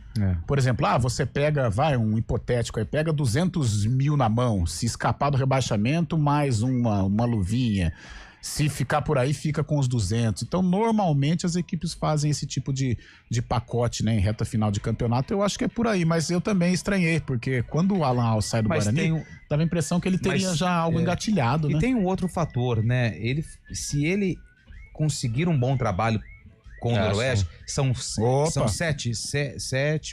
Por exemplo, você pega, um hipotético aí, pega 200 mil na mão, se escapar do rebaixamento, mais uma luvinha. Se ficar por aí, fica com os 200. Então, normalmente, as equipes fazem esse tipo de pacote, né? Em reta final de campeonato, eu acho que é por aí. Mas eu também estranhei, porque quando o Alan Al sai do Guarani, dava a impressão que ele teria já algo engatilhado, né? E tem um outro fator, né? Se ele conseguir um bom trabalho com o Noroeste, são 7,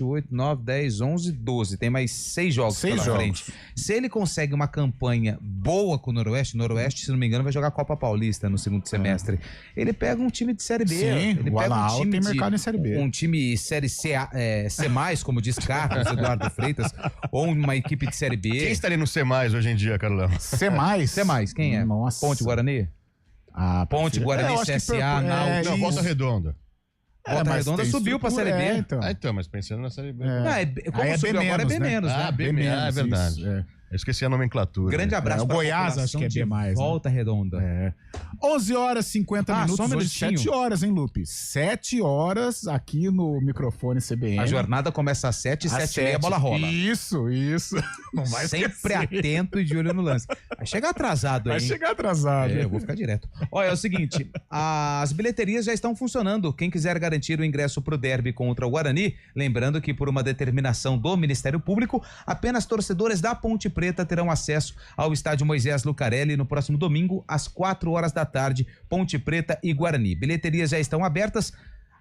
8, 9, 10, 11, 12. Tem mais 6 jogos pela frente. Se ele consegue uma campanha boa com o Noroeste, se não me engano, vai jogar a Copa Paulista no segundo semestre. Ele pega um time de Série B. Sim, ele o pega Alan Al tem mercado em Série B. Um time Série C+, como diz Carlos Eduardo Freitas, ou uma equipe de Série B. Quem estaria no C+, hoje em dia, Carlão? C+? Quem é? Nossa. Ponte Guarani? Ponte, Guarani, CSA, Náutico. Não, Volta Redonda. Volta Redonda subiu pra Série B. Então, mas pensando na Série B. Como subiu agora é B-, né? B-, é verdade. Eu esqueci a nomenclatura. Grande abraço o pra Goiás, população acho que é de B+, né? Volta Redonda. 11 horas e 50 minutos, só um hoje minutinho. 7 horas, hein, Lupe? 7 horas aqui no microfone CBN. A jornada começa às 7 e 7h30 a bola rola. Isso. Não vai Sempre esquecer. atento e de olho no lance. Vai chegar atrasado aí. Vai chegar atrasado. Eu vou ficar direto. Olha, é o seguinte, as bilheterias já estão funcionando. Quem quiser garantir o ingresso pro derby contra o Guarani, lembrando que por uma determinação do Ministério Público, apenas torcedores da Ponte Preta terão acesso ao estádio Moisés Lucarelli no próximo domingo, às 4 horas da tarde, Ponte Preta e Guarani. Bilheterias já estão abertas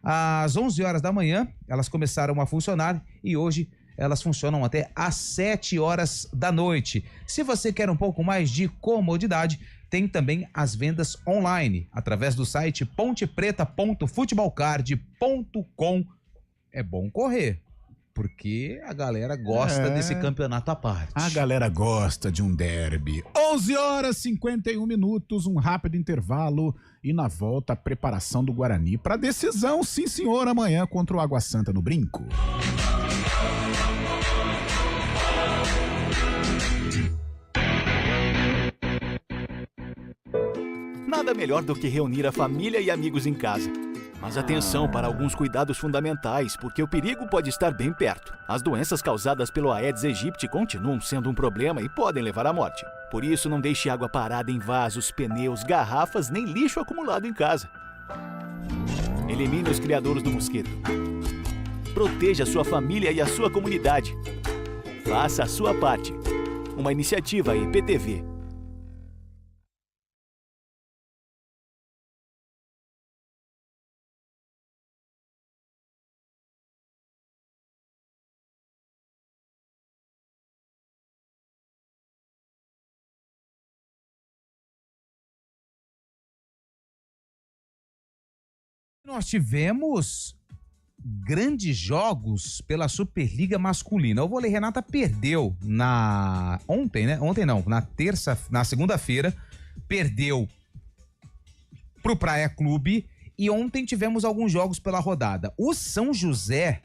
às 11 horas da manhã, elas começaram a funcionar e hoje elas funcionam até às 7 horas da noite. Se você quer um pouco mais de comodidade, tem também as vendas online, através do site pontepreta.futebolcard.com. É bom correr, porque a galera gosta desse campeonato à parte. A galera gosta de um derby. 11 horas e 51 minutos, um rápido intervalo e na volta a preparação do Guarani para decisão, sim senhor, amanhã contra o Água Santa no Brinco. Nada melhor do que reunir a família e amigos em casa. Mas atenção para alguns cuidados fundamentais, porque o perigo pode estar bem perto. As doenças causadas pelo Aedes aegypti continuam sendo um problema e podem levar à morte. Por isso, não deixe água parada em vasos, pneus, garrafas, nem lixo acumulado em casa. Elimine os criadouros do mosquito. Proteja a sua família e a sua comunidade. Faça a sua parte. Uma iniciativa IPTV. Nós tivemos grandes jogos pela Superliga Masculina. O Vôlei Renata perdeu na segunda-feira, perdeu pro Praia Clube e ontem tivemos alguns jogos pela rodada. O São José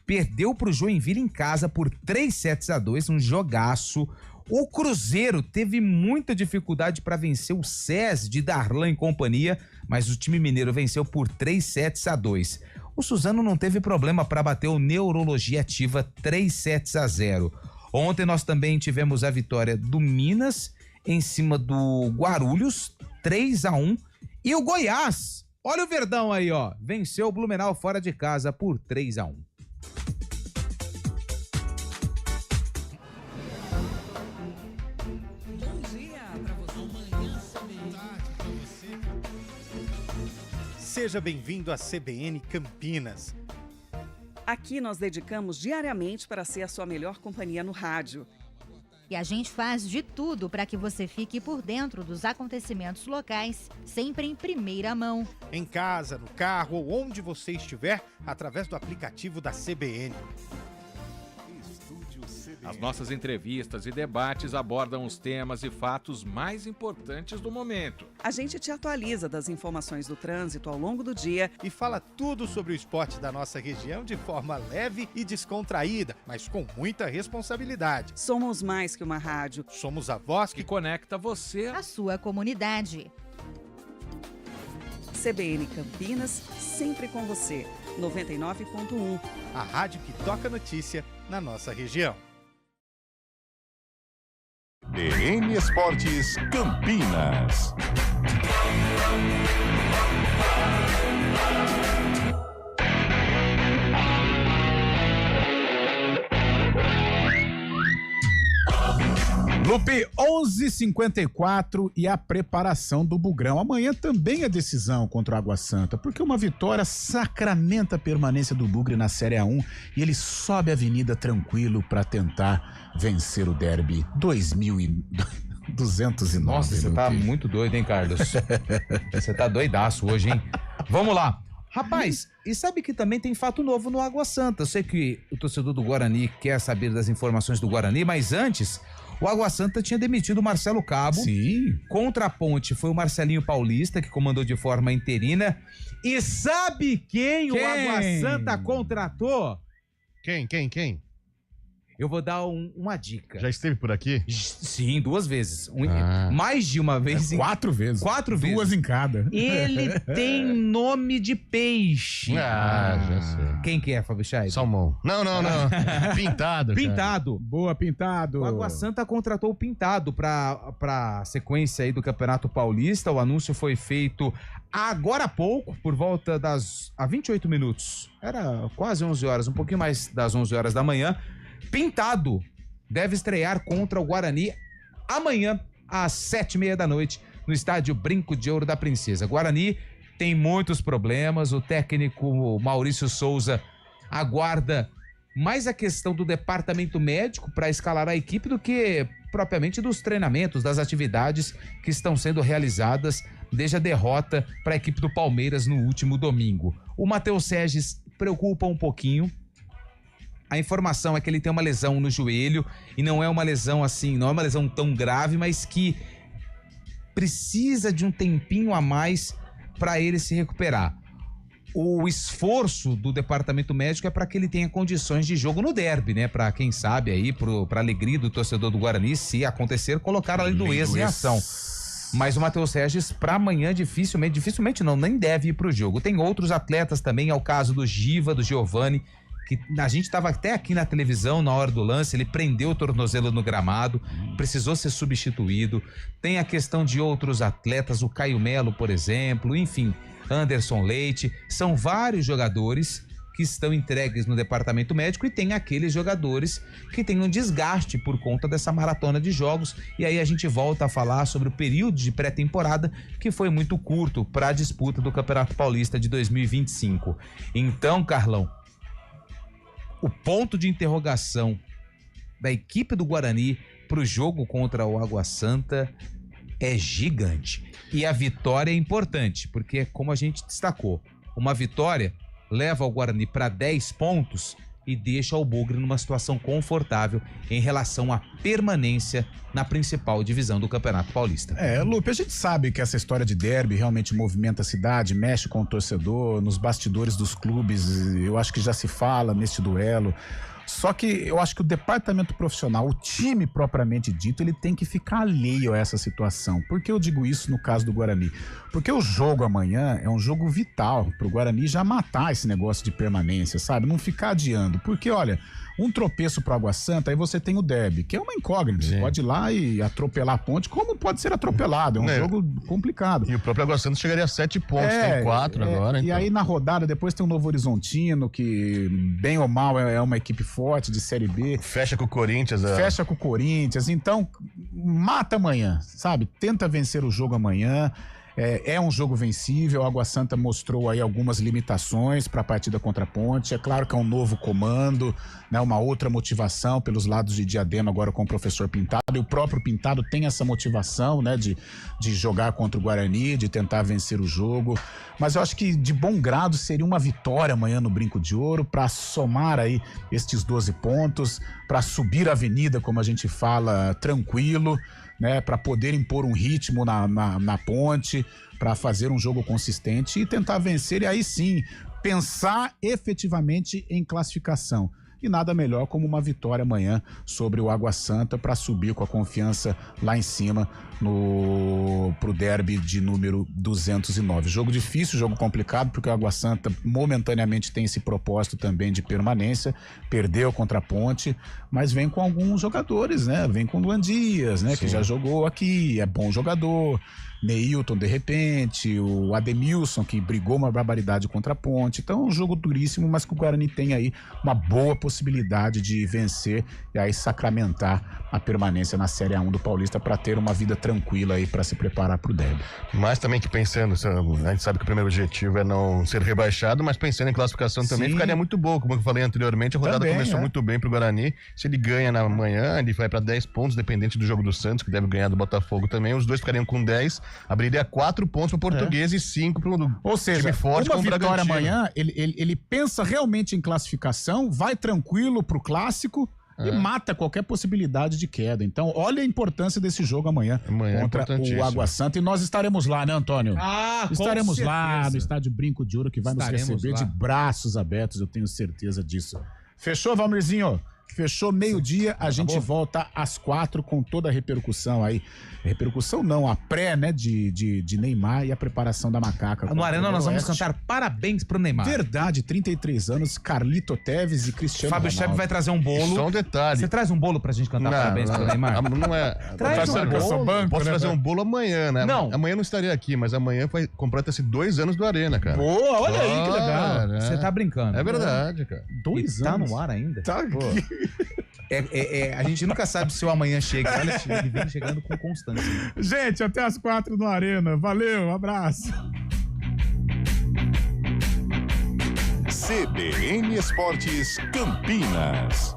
perdeu pro Joinville em casa por 3-2, um jogaço. O Cruzeiro teve muita dificuldade para vencer o SES de Darlan e companhia, mas o time mineiro venceu por 3-2. O Suzano não teve problema para bater o Neurologia Ativa 3-0. Ontem nós também tivemos a vitória do Minas em cima do Guarulhos, 3-1. E o Goiás, olha o Verdão aí, ó, venceu o Blumenau fora de casa por 3-1. Seja bem-vindo à CBN Campinas. Aqui nós dedicamos diariamente para ser a sua melhor companhia no rádio. E a gente faz de tudo para que você fique por dentro dos acontecimentos locais, sempre em primeira mão. Em casa, no carro ou onde você estiver, através do aplicativo da CBN. As nossas entrevistas e debates abordam os temas e fatos mais importantes do momento. A gente te atualiza das informações do trânsito ao longo do dia e fala tudo sobre o esporte da nossa região de forma leve e descontraída, mas com muita responsabilidade. Somos mais que uma rádio. Somos a voz que conecta você à sua comunidade. CBN Campinas, sempre com você. 99.1. A rádio que toca notícia na nossa região. DN Esportes Campinas. Lupe, 11h54 e a preparação do Bugrão. Amanhã também é decisão contra o Água Santa, porque uma vitória sacramenta a permanência do Bugre na Série A1 e ele sobe a avenida tranquilo para tentar vencer o derby 2209. Nossa, você tá muito doido, hein, Carlos? Você tá doidaço hoje, hein? Vamos lá. Rapaz, e sabe que também tem fato novo no Água Santa. Eu sei que o torcedor do Guarani quer saber das informações do Guarani, mas antes... O Água Santa tinha demitido o Marcelo Cabo. Sim. Contra a Ponte foi o Marcelinho Paulista, que comandou de forma interina. E sabe quem? O Água Santa contratou? Quem? Eu vou dar uma dica. Já esteve por aqui? Sim, 2 vezes. Mais de uma vez. 4 vezes. 4 vezes. 2 em cada. Ele tem nome de peixe. Já sei. Quem que é, Fábio Chay? Salmão. Não. Pintado. Pintado. Boa, Pintado. O Água Santa contratou o Pintado pra sequência aí do Campeonato Paulista. O anúncio foi feito agora há pouco, por volta há 28 minutos. Era quase 11 horas, um pouquinho mais das 11 horas da manhã. Pintado deve estrear contra o Guarani amanhã, às 7h30 da noite, no estádio Brinco de Ouro da Princesa. Guarani tem muitos problemas, o técnico Maurício Souza aguarda mais a questão do departamento médico para escalar a equipe do que propriamente dos treinamentos, das atividades que estão sendo realizadas desde a derrota para a equipe do Palmeiras no último domingo. O Matheus Segis preocupa um pouquinho. A informação é que ele tem uma lesão no joelho e não é uma lesão assim, não é uma lesão tão grave, mas que precisa de um tempinho a mais para ele se recuperar. O esforço do departamento médico é para que ele tenha condições de jogo no derby, né? Para quem sabe aí, para alegria do torcedor do Guarani, se acontecer, colocar a lei do ex em ação. Mas o Matheus Regis, para amanhã, dificilmente não, nem deve ir pro jogo. Tem outros atletas também, é o caso do Giva, do Giovani, que a gente estava até aqui na televisão na hora do lance, ele prendeu o tornozelo no gramado, precisou ser substituído. Tem a questão de outros atletas, o Caio Melo, por exemplo, enfim, Anderson Leite, são vários jogadores que estão entregues no departamento médico e tem aqueles jogadores que têm um desgaste por conta dessa maratona de jogos. E aí a gente volta a falar sobre o período de pré-temporada, que foi muito curto para a disputa do Campeonato Paulista de 2025. Então, Carlão, o ponto de interrogação da equipe do Guarani para o jogo contra o Água Santa é gigante. E a vitória é importante, porque como a gente destacou, uma vitória leva o Guarani para 10 pontos e deixa o Bugre numa situação confortável em relação à permanência na principal divisão do Campeonato Paulista. Lupe, a gente sabe que essa história de derby realmente movimenta a cidade, mexe com o torcedor, nos bastidores dos clubes, eu acho que já se fala neste duelo. Só que eu acho que o departamento profissional, o time propriamente dito, ele tem que ficar alheio a essa situação. Por que eu digo isso no caso do Guarani? Porque o jogo amanhã é um jogo vital pro Guarani já matar esse negócio de permanência, sabe? Não ficar adiando. Porque, olha, um tropeço pro Água Santa, aí você tem o derby, que é uma incógnita. Você pode ir lá e atropelar a ponte, como pode ser atropelado? É um jogo complicado. E o próprio Água Santa chegaria a 7 pontos, tem 4 agora. E então. aí na rodada, depois tem o Novo Horizontino, que bem ou mal é uma equipe forte de Série B. Fecha com o Corinthians. Fecha com o Corinthians. Então, mata amanhã, sabe? Tenta vencer o jogo amanhã. É um jogo vencível. A Água Santa mostrou aí algumas limitações para a partida contra a Ponte. É claro que é um novo comando, né? Uma outra motivação pelos lados de Diadema agora com o professor Pintado. E o próprio Pintado tem essa motivação, né? De jogar contra o Guarani, de tentar vencer o jogo. Mas eu acho que de bom grado seria uma vitória amanhã no Brinco de Ouro para somar aí estes 12 pontos, para subir a avenida, como a gente fala, tranquilo, né, para poder impor um ritmo na Ponte, para fazer um jogo consistente e tentar vencer, e aí sim pensar efetivamente em classificação. E nada melhor como uma vitória amanhã sobre o Água Santa para subir com a confiança lá em cima pro derby de número 209. Jogo difícil, jogo complicado, porque o Água Santa momentaneamente tem esse propósito também de permanência, perdeu contra a Ponte, mas vem com alguns jogadores, né? Vem com o Luan Dias, né? Sim. Que já jogou aqui, é bom jogador. Neilton, de repente, o Ademilson, que brigou uma barbaridade contra a Ponte. Então é um jogo duríssimo, mas que o Guarani tem aí uma boa possibilidade de vencer e aí sacramentar a permanência na Série A1 do Paulista para ter uma vida tranquila aí para se preparar para o derby. Mas também que pensando, a gente sabe que o primeiro objetivo é não ser rebaixado, mas pensando em classificação também ficaria muito boa. Como eu falei anteriormente, a rodada também começou muito bem pro Guarani. Se ele ganha na manhã, ele vai para 10 pontos, dependente do jogo do Santos, que deve ganhar do Botafogo também. Os dois ficariam com 10. Abriria 4 pontos para o Português e 5 para o Ou seja, time forte uma vitória amanhã, ele pensa realmente em classificação, vai tranquilo pro clássico e mata qualquer possibilidade de queda. Então, olha a importância desse jogo amanhã contra o Água Santa. E nós estaremos lá, né, Antônio? Estaremos lá no estádio Brinco de Ouro, que vai nos receber de braços abertos, eu tenho certeza disso. Fechou, Valmirzinho? Fechou meio-dia, a gente volta às 4 com toda a repercussão aí. Repercussão não, a pré, né, de Neymar e a preparação da macaca. No Arena nós vamos cantar parabéns pro Neymar. Verdade, 33 anos, Carlito Teves e Cristiano Fábio Ronaldo. Chepe vai trazer um bolo. Só um detalhe. Você traz um bolo pra gente cantar parabéns pro Neymar? Não é. Traz um bolo. Posso trazer um bolo amanhã, né? Não. Amanhã não estarei aqui, mas amanhã completa-se 2 anos do Arena, cara. Boa, olha aí que legal. Né? Você tá brincando. É verdade, cara. 2 Tá anos. no ar ainda? Tá aqui. A gente nunca sabe se o amanhã chega. Olha, ele vem chegando com constância. Gente, até às 4 no Arena. Valeu, abraço. CBN Esportes Campinas.